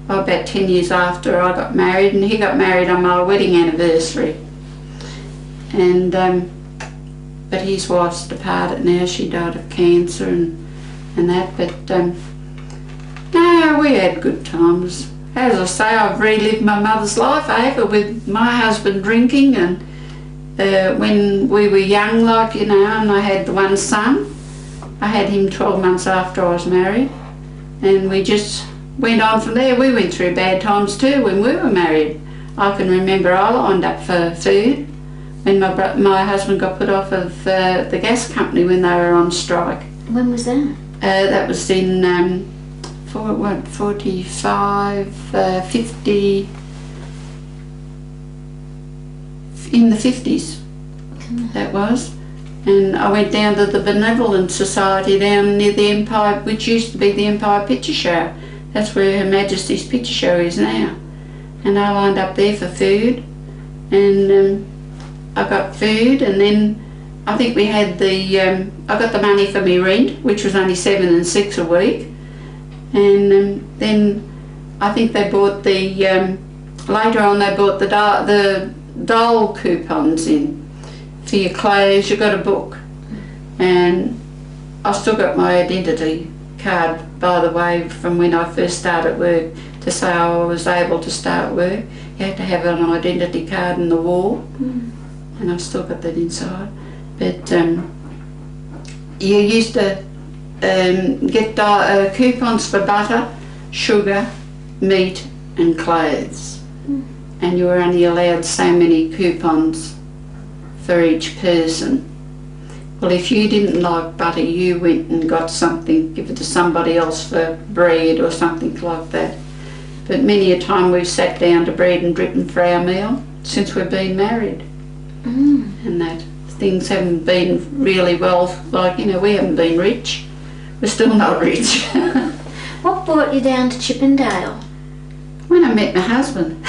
about 10 years after I got married, and he got married on my wedding anniversary. And but his wife's departed now. She died of cancer and that. But no, we had good times. As I say, I've relived my mother's life over with my husband drinking, and when we were young, like, you know, and I had the one son. I had him 12 months after I was married, and we just went on from there. We went through bad times too when we were married. I can remember I lined up for food when my husband got put off of the gas company when they were on strike. When was that? That was in 45, 50, in the 50s, that was. And I went down to the Benevolent Society down near the Empire, which used to be the Empire Picture Show. That's where Her Majesty's Picture Show is now. And I lined up there for food, and I got food, and then I think we had I got the money for my rent, which was only $7 and $6 a week. And then I think they bought later on they bought the dole coupons in. For your clothes, you got a book, and I still got my identity card, by the way, from when I first started work, to say I was able to start work. You had to have an identity card in the wall, and I've still got that inside. But you used to get coupons for butter, sugar, meat and clothes, and you were only allowed so many coupons for each person. Well, if you didn't like butter, you went and got something, give it to somebody else for bread or something like that. But many a time we've sat down to bread and dripping for our meal since we've been married. And that. things haven't been really well. Like, you know, we haven't been rich. We're still not rich. What brought you down to Chippendale? When I met my husband.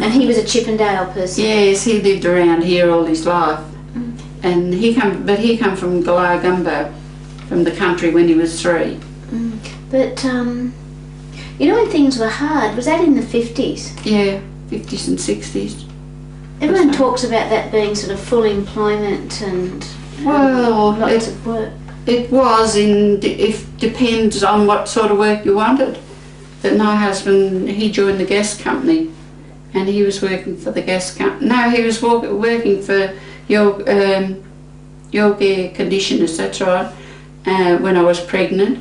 And he was a Chippendale person? Yes, he lived around here all his life. And he come from Gumbo, from the country when he was 3. But, you know when things were hard, was that in the 50s? Yeah, 50s and 60s. Everyone talks about that being sort of full employment and lots of work. It was, it depends on what sort of work you wanted. But my husband, he joined the gas company, and he was working for the gas company. No, he was working for your air conditioners, that's right, when I was pregnant.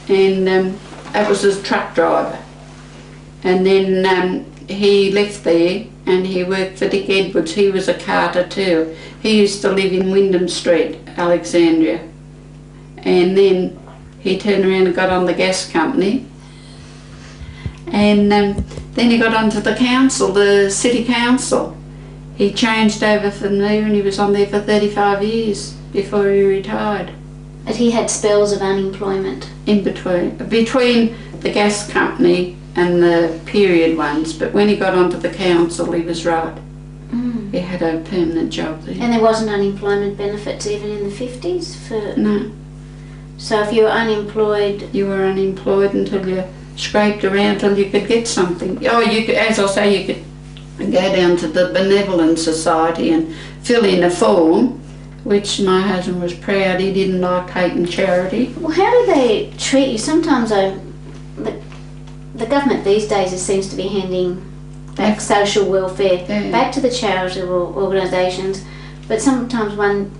And that was as a truck driver. And then he left there and he worked for Dick Edwards. He was a carter too. He used to live in Wyndham Street, Alexandria. And then he turned around and got on the gas company. And then he got onto the council, the city council. He changed over from there and he was on there for 35 years before he retired. But he had spells of unemployment? In between the gas company and the period ones, but when he got onto the council he was right. He had a permanent job there. And there wasn't unemployment benefits even in the 50s? No. So if you were unemployed... You were unemployed until you scraped around till you could get something. Oh, you could, as I say, you could go down to the Benevolent Society and fill in a form, which my husband was proud. He didn't like taking charity. Well, how do they treat you? Sometimes the government these days seems to be handing back social welfare back to the charitable organisations, but sometimes one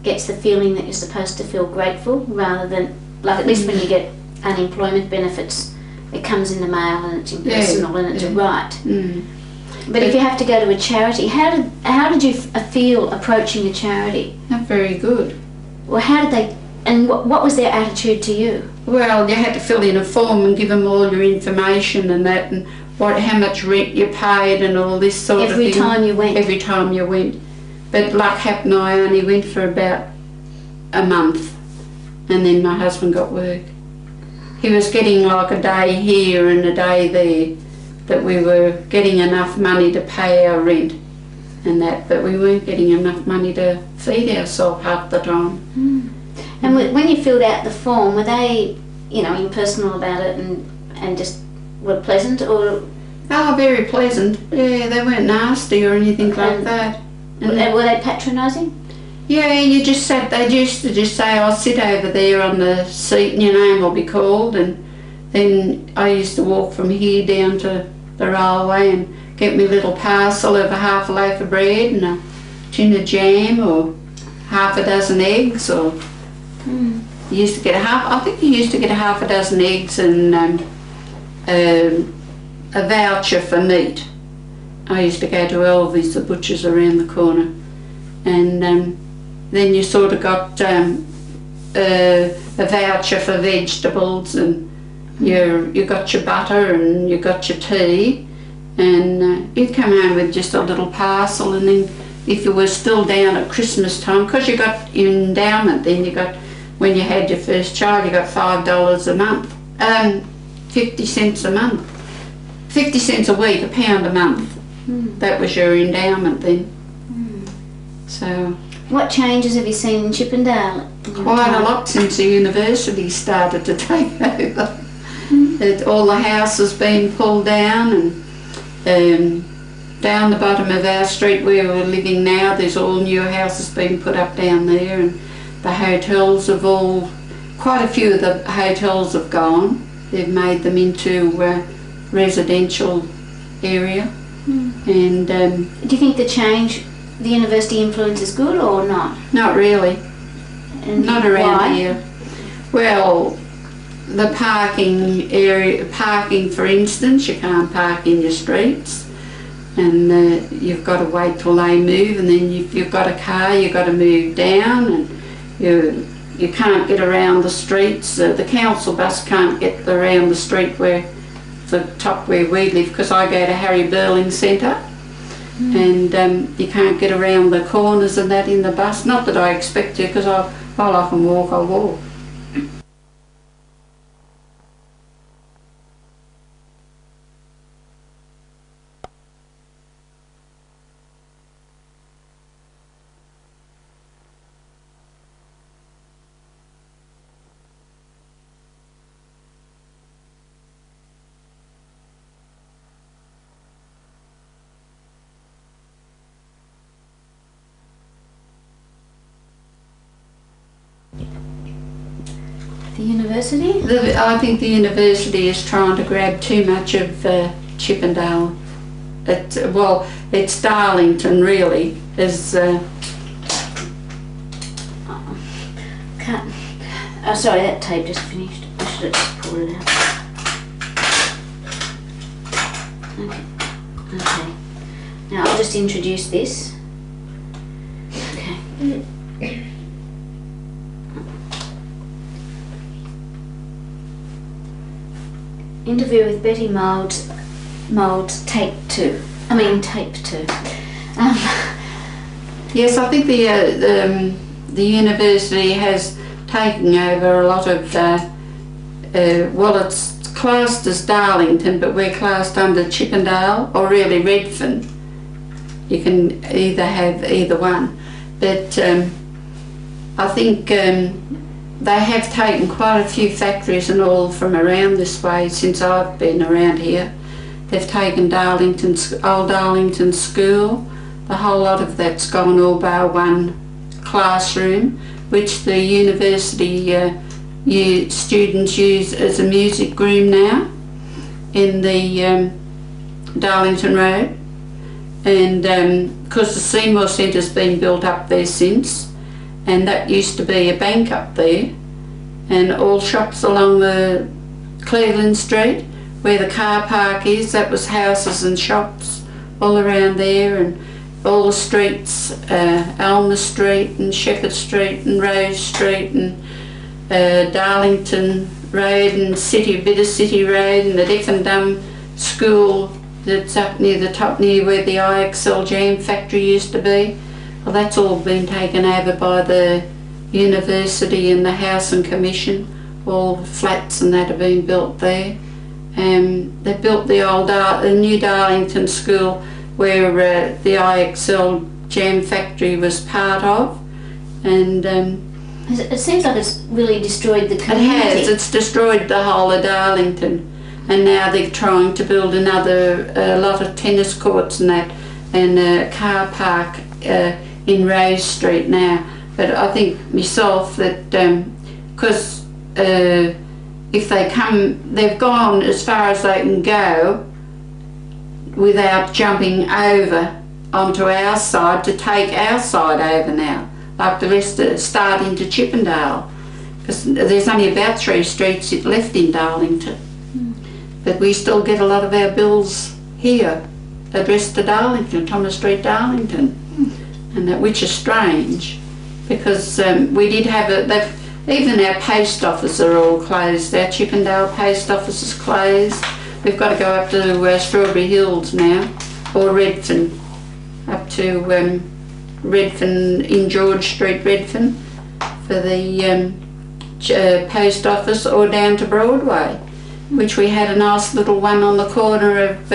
gets the feeling that you're supposed to feel grateful rather than, like at least when you get unemployment benefits, it comes in the mail and it's impersonal and it's a right. But if you have to go to a charity, how did you feel approaching a charity? Not very good. Well, how did they, and what was their attitude to you? Well, you had to fill in a form and give them all your information and that, and how much rent you paid and all this sort of thing. Every time you went? Every time you went. But luck happened, I only went for about a month and then my husband got work. He was getting like a day here and a day there, that we were getting enough money to pay our rent and that, but we weren't getting enough money to feed ourselves half the time. And when you filled out the form, were they, you know, impersonal about it and just were pleasant, or? Oh, very pleasant. Yeah, they weren't nasty or anything like that. And were they patronising? Yeah, they used to just say, I'll sit over there on the seat and your name will be called, and then I used to walk from here down to the railway and get me little parcel of half a loaf of bread and a tin of jam or half a dozen eggs, or you used to get I think you used to get half a dozen eggs and a voucher for meat. I used to go to Elvis, the butcher's around the corner, and then you sort of got a voucher for vegetables, and you got your butter and you got your tea, and you'd come home with just a little parcel. And then if you were still down at Christmas time, because you got your endowment, then you got, when you had your first child, you got $5 a month, 50 cents a month, 50 cents a week, £1 a month. That was your endowment then. So what changes have you seen in Chippendale? Quite a lot since the university started to take over. All the houses been pulled down, and down the bottom of our street where we're living now, there's all new houses being put up down there, and the hotels have quite a few of the hotels have gone. They've made them into residential area. And do you think the university influence is good or not? Not really. And not around why? here. Well, the parking for instance, you can't park in your streets, and you've got to wait till they move, and then if you've got a car you've got to move down, and you can't get around the streets. The council bus can't get around the street where we live, because I go to Harry Burling Centre, and you can't get around the corners and that in the bus. Not that I expect to, because while I can walk, I walk. The university? I think the university is trying to grab too much of Chippendale. It's Darlington really. Oh, sorry, that tape just finished. I should have just pulled it out. Okay. Now I'll just introduce this. Okay. Interview with Betty Moulds, tape 2. Yes, I think the university has taken over a lot of, it's classed as Darlington, but we're classed under Chippendale, or really Redfern. You can either have either one. But I think they have taken quite a few factories and all from around this way since I've been around here. They've taken old Darlington School. The whole lot of that's gone all bar one classroom, which the university students use as a music room now in the Darlington Road. And because the Seymour Centre's been built up there since, and that used to be a bank up there, and all shops along the Cleveland Street where the car park is, that was houses and shops all around there, and all the streets, Alma Street and Shepherd Street and Rose Street and Darlington Road and a bit of City Road, and the Deaf and Dumb School that's up near the top, near where the IXL jam factory used to be. Well, that's all been taken over by the university and the House and Commission. All the flats and that have been built there. They built the new Darlington School where the IXL jam factory was part of, and it seems like it's really destroyed the community. It has. It's destroyed the whole of Darlington, and now they're trying to build a lot of tennis courts and that, and a car park in Rose Street now. But I think myself that because if they come, they've gone as far as they can go without jumping over onto our side to take our side over now, like the rest start into Chippendale, because there's only about 3 streets left in Darlington. But we still get a lot of our bills here addressed to Darlington, Thomas Street, Darlington, and that, which is strange, because we did have even our post office are all closed. Our Chippendale post office is closed. We've got to go up to Strawberry Hills now, or Redfern, up to Redfern, in George Street, Redfern, for the post office, or down to Broadway, which we had a nice little one on the corner of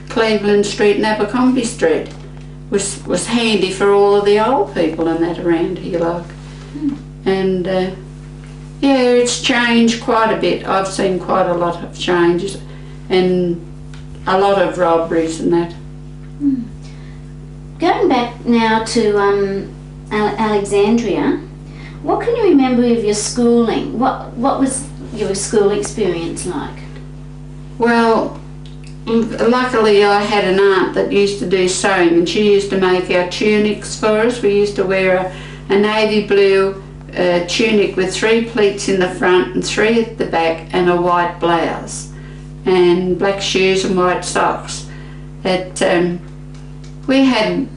Cleveland Street and Abercrombie Street. Was handy for all of the old people and that around here, like. And yeah, it's changed quite a bit. I've seen quite a lot of changes and a lot of robberies and that. Going back now to Alexandria, what can you remember of your schooling? What was your school experience like? Well, luckily I had an aunt that used to do sewing, and she used to make our tunics for us. We used to wear a navy blue tunic with 3 pleats in the front and 3 at the back, and a white blouse and black shoes and white socks. We had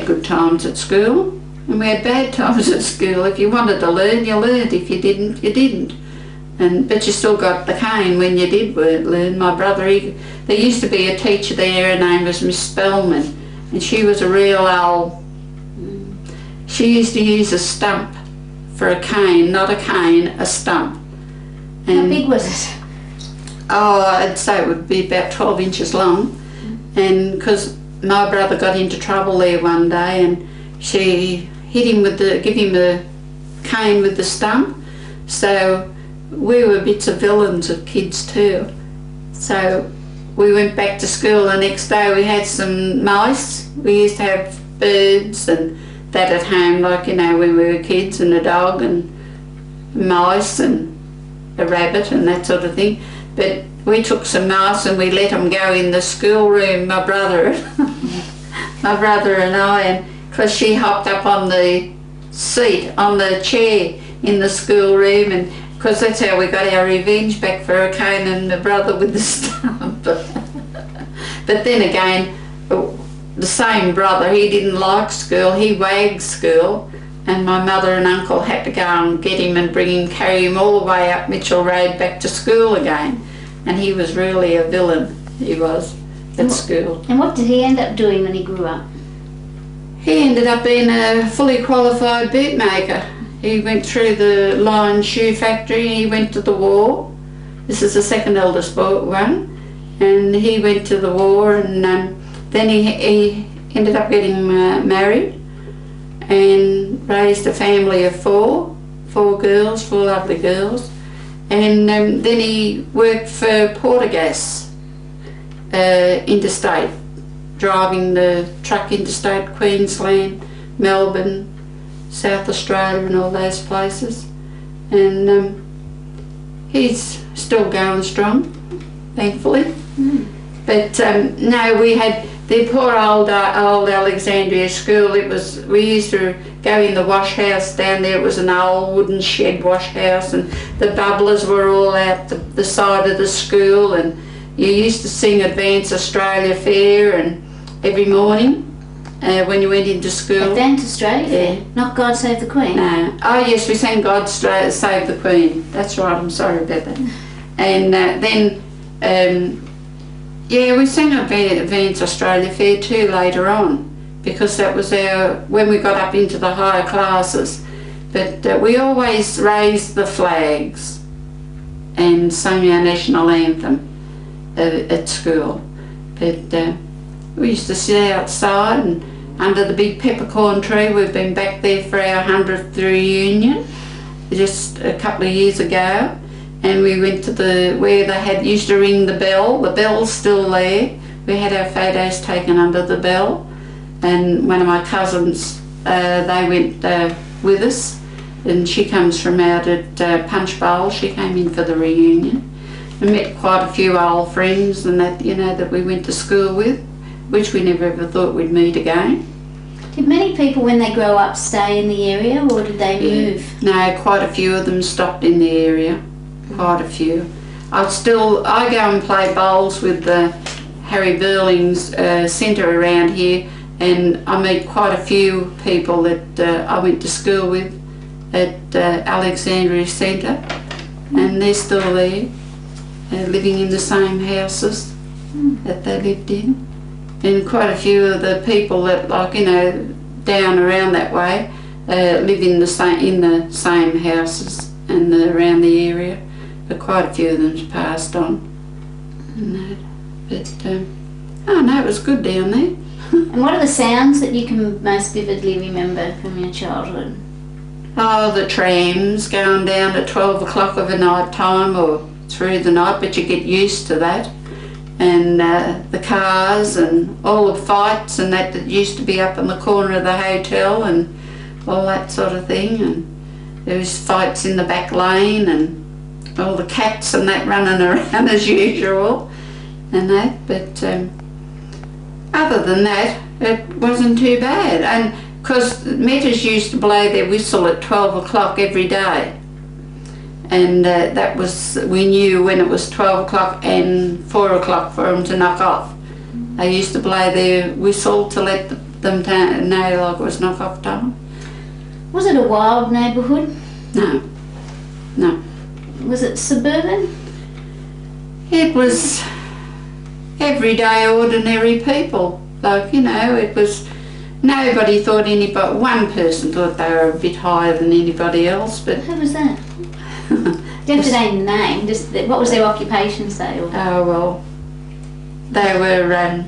good times at school, and we had bad times at school. If you wanted to learn, you learned. If you didn't, you didn't. But you still got the cane when you did learn. My brother, there used to be a teacher there, her name was Miss Spellman, and she was a real owl. She used to use a stump for a cane, not a cane, a stump. How big was it? Oh, I'd say it would be about 12 inches long. And because my brother got into trouble there one day, and she hit him give him the cane with the stump. So we were bits of villains of kids too. So we went back to school the next day. We had some mice. We used to have birds and that at home, like, you know, when we were kids, and a dog and mice and a rabbit and that sort of thing. But we took some mice and we let them go in the schoolroom, my brother and I, and because she hopped up on the seat, on the chair in the schoolroom, and because that's how we got our revenge back for her cane and my brother with the stump. But then again, the same brother, he didn't like school, he wagged school, and my mother and uncle had to go and get him and carry him all the way up Mitchell Road back to school again. And he was really a villain, he was, at school. And what did he end up doing when he grew up? He ended up being a fully qualified bootmaker. He went through the Lion Shoe Factory, he went to the war. This is the second eldest one. And he went to the war, and then he ended up getting married and raised a family of four girls, four lovely girls. And then he worked for Portergas interstate, driving the truck interstate, Queensland, Melbourne, South Australia and all those places. And he's still going strong, thankfully. But no, we had the poor old Alexandria school. We used to go in the wash house down there. It was an old wooden shed wash house, and the bubblers were all out the side of the school, and you used to sing Advance Australia Fair and every morning when you went into school. Advance Australia Fair? Not God Save the Queen? No. Oh yes, we sang God Save the Queen. That's right, I'm sorry about that. And then yeah, we sang Advance Australia Fair too later on, because that was when we got up into the higher classes. But we always raised the flags and sang our national anthem at school. But we used to sit outside and under the big peppercorn tree. We've been back there for our 100th reunion just a couple of years ago. And we went to where they used to ring the bell. The bell's still there. We had our photos taken under the bell. And one of my cousins, they went with us. And she comes from out at Punch Bowl. She came in for the reunion. I met quite a few old friends and that, you know, that we went to school with, which we never ever thought we'd meet again. Did many people, when they grow up, stay in the area, or did they move? No, quite a few of them stopped in the area. Quite a few. I go and play bowls with the Harry Burling's centre around here, and I meet quite a few people that I went to school with at Alexandria Centre, and they're still there, living in the same houses that they lived in. And quite a few of the people that, like, you know, down around that way live in the same houses and around the area. But quite a few of them's passed on. But oh no, it was good down there. And what are the sounds that you can most vividly remember from your childhood? Oh, the trams going down at 12 o'clock of a night time or through the night, but you get used to that. And the cars and all the fights and that used to be up in the corner of the hotel and all that sort of thing. And there was fights in the back lane and all the cats and that running around as usual and that, but other than that it wasn't too bad. And because Metters used to blow their whistle at 12 o'clock every day, and that was, we knew when it was 12 o'clock and 4 o'clock for them to knock off. They used to blow their whistle to let them know like it was knock off time. Was it a wild neighbourhood? No. Was it suburban? It was everyday ordinary people. Like, you know, it was, nobody thought anybody, one person thought they were a bit higher than anybody else, but... Who was that? You have to name the name. Just what was their occupation, say? Or? Oh, well, they were,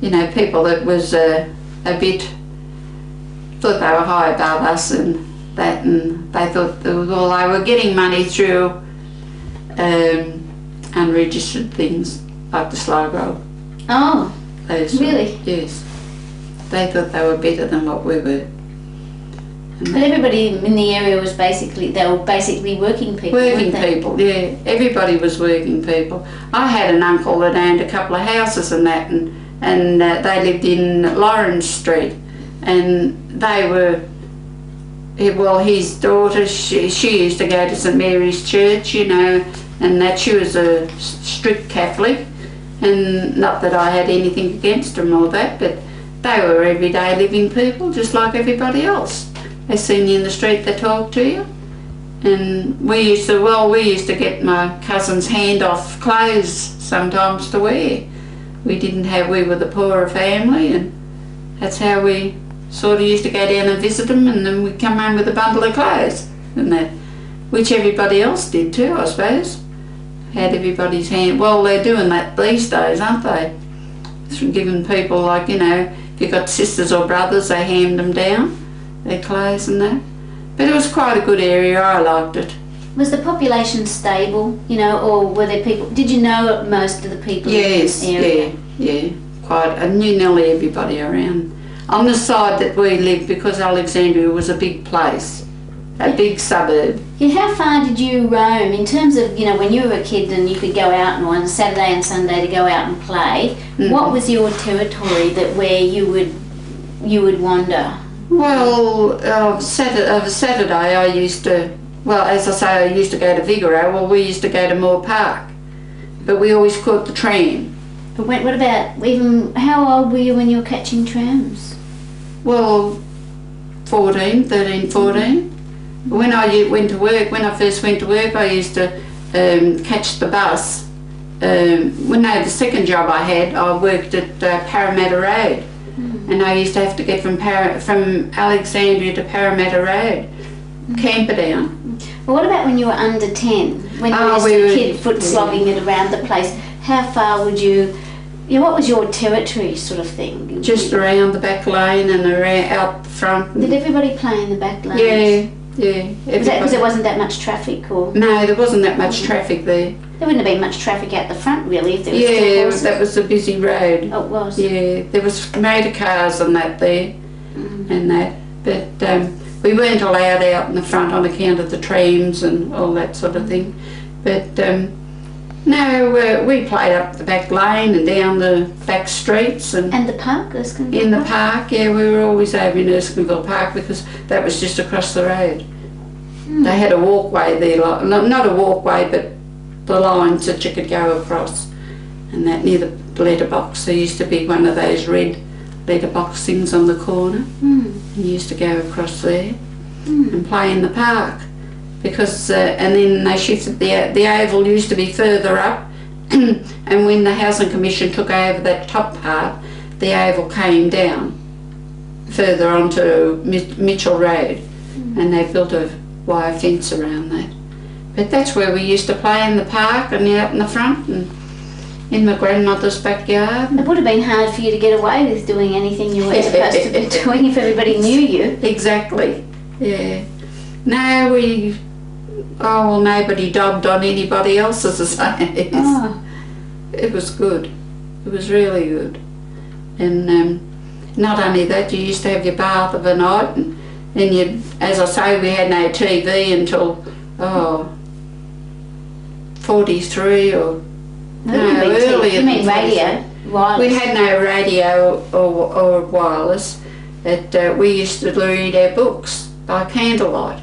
you know, people that was a bit, thought they were high above us and that, and they thought, well, they were getting money through unregistered things like the Sligo. Oh, Those really? Yes. They thought they were better than what we were. But everybody in the area was basically, they were basically working people, Working weren't they? people, yeah. Everybody was working people. I had an uncle that owned a couple of houses and that, and they lived in Lawrence Street, and they were, well, his daughter, she used to go to St Mary's Church, you know, and that she was a strict Catholic, and not that I had anything against them or that, but they were everyday living people just like everybody else. They seen you in the street, they talked to you. And we used to get my cousin's hand-off clothes sometimes to wear. We were the poorer family, and that's how we sort of used to go down and visit them, and then we'd come home with a bundle of clothes and that, which everybody else did too, I suppose. Had everybody's hand. Well, they're doing that these days, aren't they? From giving people, like, you know, if you've got sisters or brothers, they hand them down, their clothes and that. But it was quite a good area, I liked it. Was the population stable, you know, or were there people, did you know most of the people Yes, in the area? yeah, quite. I knew nearly everybody around. On the side that we lived, because Alexandria was a big place, a big suburb. Yeah, how far did you roam in terms of, you know, when you were a kid and you could go out on Saturday and Sunday to go out and play, what was your territory that where you would wander? Well, Saturday I used to, well, as I say, I used to go to Vigoro. Well, we used to go to Moore Park, but we always caught the tram. But what about, even, how old were you when you were catching trams? Well, 13, 14. When I went to work, when I first went to work, I used to catch the bus. The second job I had, I worked at Parramatta Road, and I used to have to get from Alexandria to Parramatta Road, Camperdown. Well, what about when you were under 10? When you were just a kid, foot slogging it around the place, how far would you, what was your territory sort of thing? Just around the back lane and around out the front. Did everybody play in the back lanes? Yeah. Was that because there wasn't that much traffic, or? No, there wasn't that much traffic there. There wouldn't have been much traffic out the front, really, if there was still horses. That was a busy road. Oh, it was? Yeah, there was motor cars and that there, and that. But we weren't allowed out in the front on account of the trams and all that sort of thing. But no, we played up the back lane and down the back streets. And the park, Erskineville? In the park, yeah, we were always over in Erskineville Park because that was just across the road. They had a walkway there, not a walkway, but the lines that you could go across, and that near the letterbox. There used to be one of those red letterbox things on the corner, and you used to go across there and play in the park, because and then they shifted the oval used to be further up, and when the Housing Commission took over that top part, the oval came down further onto Mitchell Road, and they built a wire fence around that. But that's where we used to play, in the park and out in the front and in my grandmother's backyard. It would have been hard for you to get away with doing anything you weren't supposed to be doing if everybody knew you. Exactly, yeah. No, nobody dobbed on anybody else, as I say. It was good. It was really good. And not only that, you used to have your bath of a night, and you'd, as I say, we had no TV until 43 or earlier. You mean radio? Wireless? We had no radio or wireless. We used to read our books by candlelight.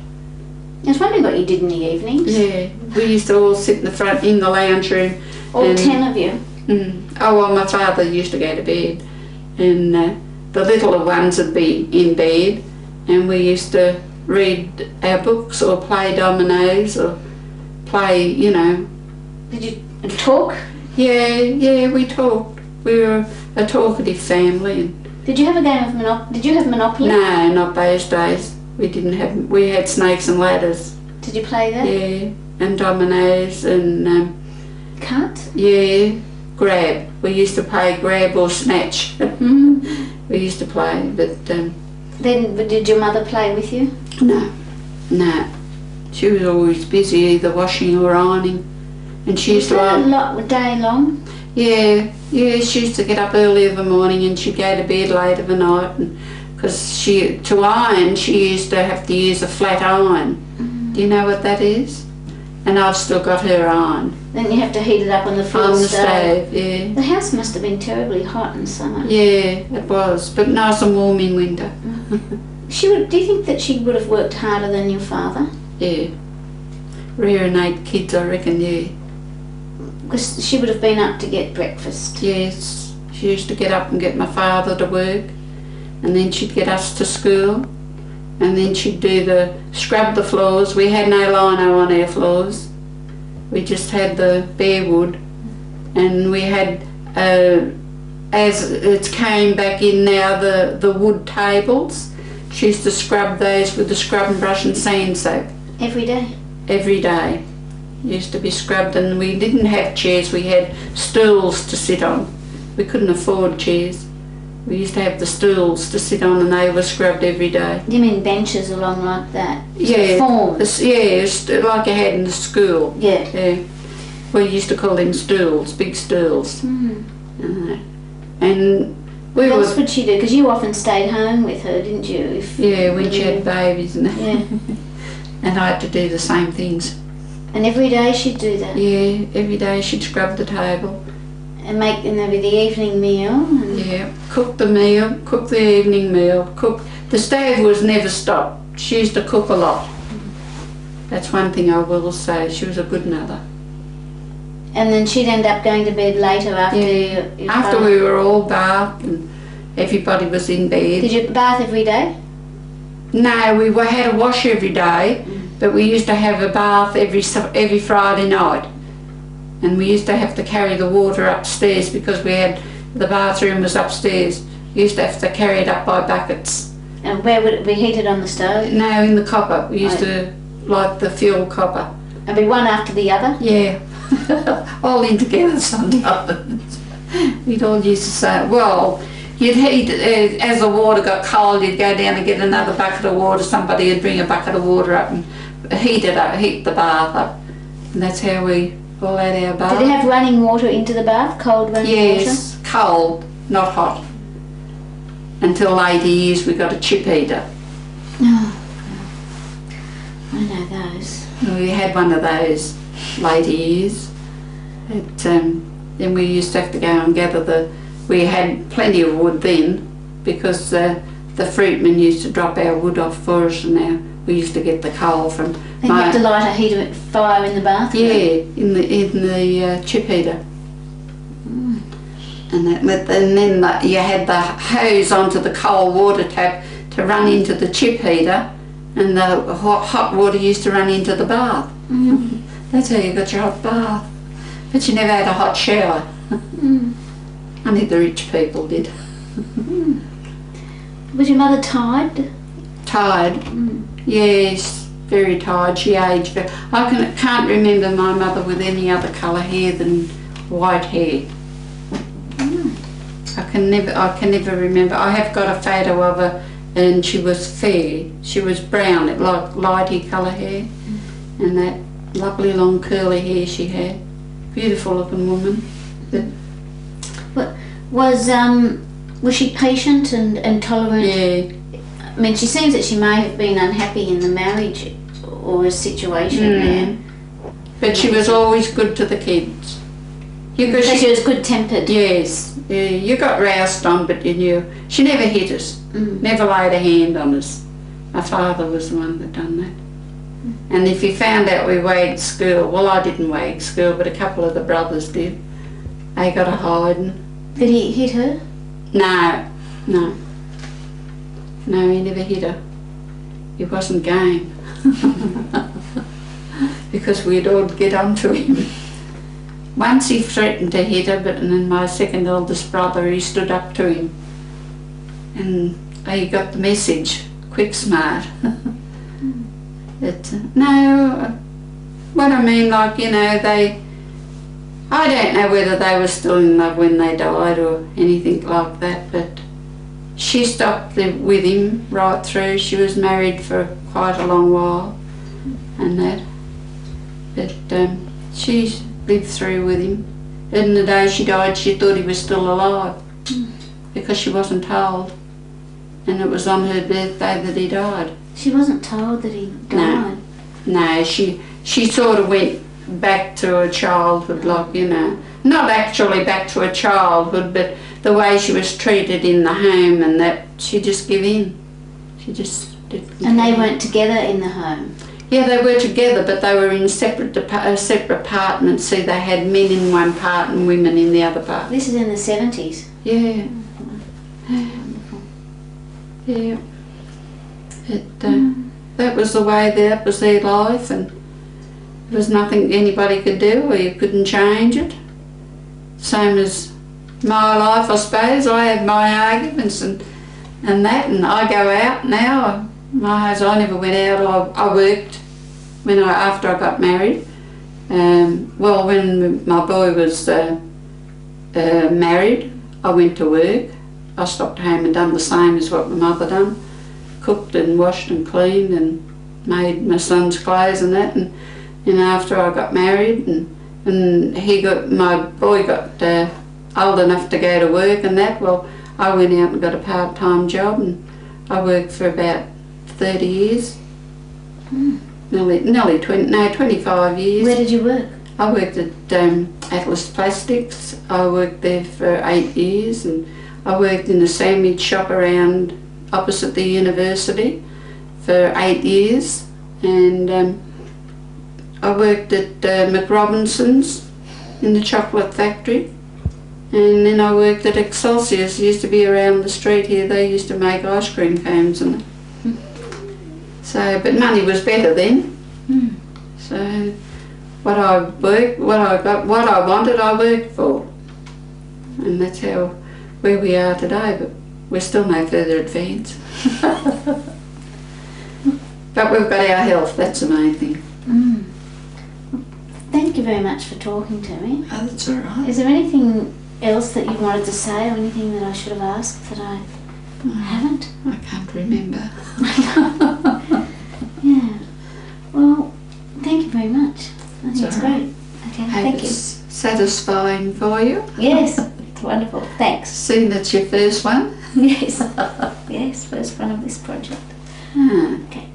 I was wondering what you did in the evenings. Yeah, we used to all sit in the front, in the lounge room. All 10 of you? Oh, well, my father used to go to bed, and the littler ones would be in bed, and we used to read our books or play dominoes or play, you know. Did you talk? Yeah, we talked. We were a talkative family. And Did you have a game of Monopoly? Did you have Monopoly? no, not those days. We didn't have. We had snakes and ladders. Did you play that? Yeah, and dominoes and Cards? yeah, grab. We used to play grab or snatch. We used to play, but Then did your mother play with you? no. She was always busy, either washing or ironing, and she used Was that a to. lot day long? Yeah, she used to get up early in the morning and she'd go to bed late of the night, because to iron she used to have to use a flat iron. Do you know what that is? And I've still got her iron. Then you have to heat it up on the fuel On the stove. stove, yeah. The house must have been terribly hot in summer. Yeah, it was, but nice and warm in winter. Do you think that she would have worked harder than your father? Yeah. Rearing 8 kids, I reckon, yeah. Because she would have been up to get breakfast. Yes, she used to get up and get my father to work, and then she'd get us to school, and then she'd scrub the floors. We had no lino on our floors. We just had the bare wood, and we had, as it came back in now, the wood tables. She used to scrub those with the scrubbing brush and sand soap. Every day? Every day. Used to be scrubbed, and we didn't have chairs, we had stools to sit on. We couldn't afford chairs. We used to have the stools to sit on, and they were scrubbed every day. You mean benches along like that? Yeah. Forms? Like I had in the school. Yeah. Yeah. We used to call them stools, big stools. And we What else were, would she do? Because you often stayed home with her, didn't you? when she had babies and that. Yeah. And I had to do the same things. And every day she'd do that? Yeah, every day she'd scrub the table. And there'd be the evening meal? And Yeah, cook the meal, cook the evening meal, cook. The stove was never stopped. She used to cook a lot. That's one thing I will say. She was a good mother. And then she'd end up going to bed later after your After father. we were all bathed and everybody was in bed. Did you bath every day? No, we had a wash every day, but we used to have a bath every Friday night. And we used to have to carry the water upstairs because the bathroom was upstairs. We used to have to carry it up by buckets. And where would it be heated on the stove? No, in the copper. We used to light the fuel copper. And be one after the other? Yeah, all in together sometimes. We'd all used to say, well, you'd heat, as the water got cold, you'd go down and get another bucket of water. Somebody would bring a bucket of water up and heat the bath up. And that's how we all had our bath. Did it have running water into the bath? Cold running water? Yes, cold, not hot. Until later years we got a chip heater. Oh, I know those. We had one of those later years. Then we used to have to go and gather we had plenty of wood then, because the fruitmen used to drop our wood off for us, and we used to get the coal from. Then you have to light a fire in the bathroom? Yeah, in the chip heater. And then you had the hose onto the cold water tap to run into the chip heater, and the hot water used to run into the bath. That's how you got your hot bath. But you never had a hot shower. Only the rich people did. Was your mother tired? Tired? Yes, very tired. She aged. I can't remember my mother with any other colour hair than white hair. I can never remember. I have got a photo of her, and she was fair. She was brown, like lighty colour hair, and that lovely long curly hair she had. Beautiful looking woman. Was she patient and tolerant? Yeah. I mean, she seems that she may have been unhappy in the marriage or a situation there. But she was always good to the kids. So she was good-tempered? Yes. Yeah, you got roused on, but you knew. She never hit us. Never laid a hand on us. My father was the one that done that. And if he found out we wagged school, well, I didn't wag school, but a couple of the brothers did. They got a hiding. Did he hit her? No, he never hit her. He wasn't game. Because we'd all get onto him. once he threatened to hit her, but and then my second eldest brother, he stood up to him, and he got the message, quick smart. But no, what I mean, like, you know, I don't know whether they were still in love when they died or anything like that, but she stopped with him right through. She was married for quite a long while and that, but she lived through with him. And the day she died, she thought he was still alive because she wasn't told, and it was on her birthday that he died. She wasn't told that he died? No, she sort of went back to her childhood, like, you know, not actually back to her childhood, but the way she was treated in the home and that, she just gave in. She just didn't. And they weren't together in the home? Yeah, they were together, but they were in separate apartments. See, they had men in one part and women in the other part. This is in the 70s? Yeah. Wonderful. Yeah. That was the way, that was their life, and there was nothing anybody could do, or you couldn't change it. Same as my life, I suppose. I have my arguments and that, and I go out now. I never went out. I worked after I got married. Well, when my boy was married, I went to work. I stopped home and done the same as what my mother done. Cooked and washed and cleaned and made my son's clothes and that. And after I got married and my boy got old enough to go to work and that, well, I went out and got a part-time job, and I worked for about 30 years. Nearly 25 years. Where did you work? I worked at Atlas Plastics. I worked there for 8 years, and I worked in a sandwich shop around opposite the university for 8 years, and I worked at McRobinson's in the chocolate factory, and then I worked at Excelsior's. Used to be around the street here. They used to make ice cream cones and so, but money was better then. So what I wanted, I worked for, and that's where we are today. But we're still no further advanced. But we've got our health, that's the main thing. Thank you very much for talking to me. Oh, that's all right. Is there anything else that you wanted to say, or anything that I should have asked that I haven't? I can't remember. Yeah. Well, thank you very much. I think it's great. Okay, thank you. It's satisfying for you. Yes, it's wonderful. Thanks. Seeing that's your first one. Yes. Yes, first one of this project. Okay.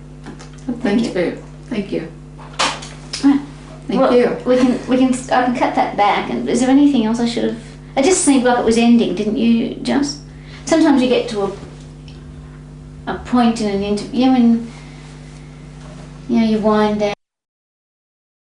Thank you. Thank you. Right. Thank you. I can cut that back. And is there anything else I should have? It just seemed like it was ending, didn't you, Joss? Sometimes you get to a point in an interview when you wind down.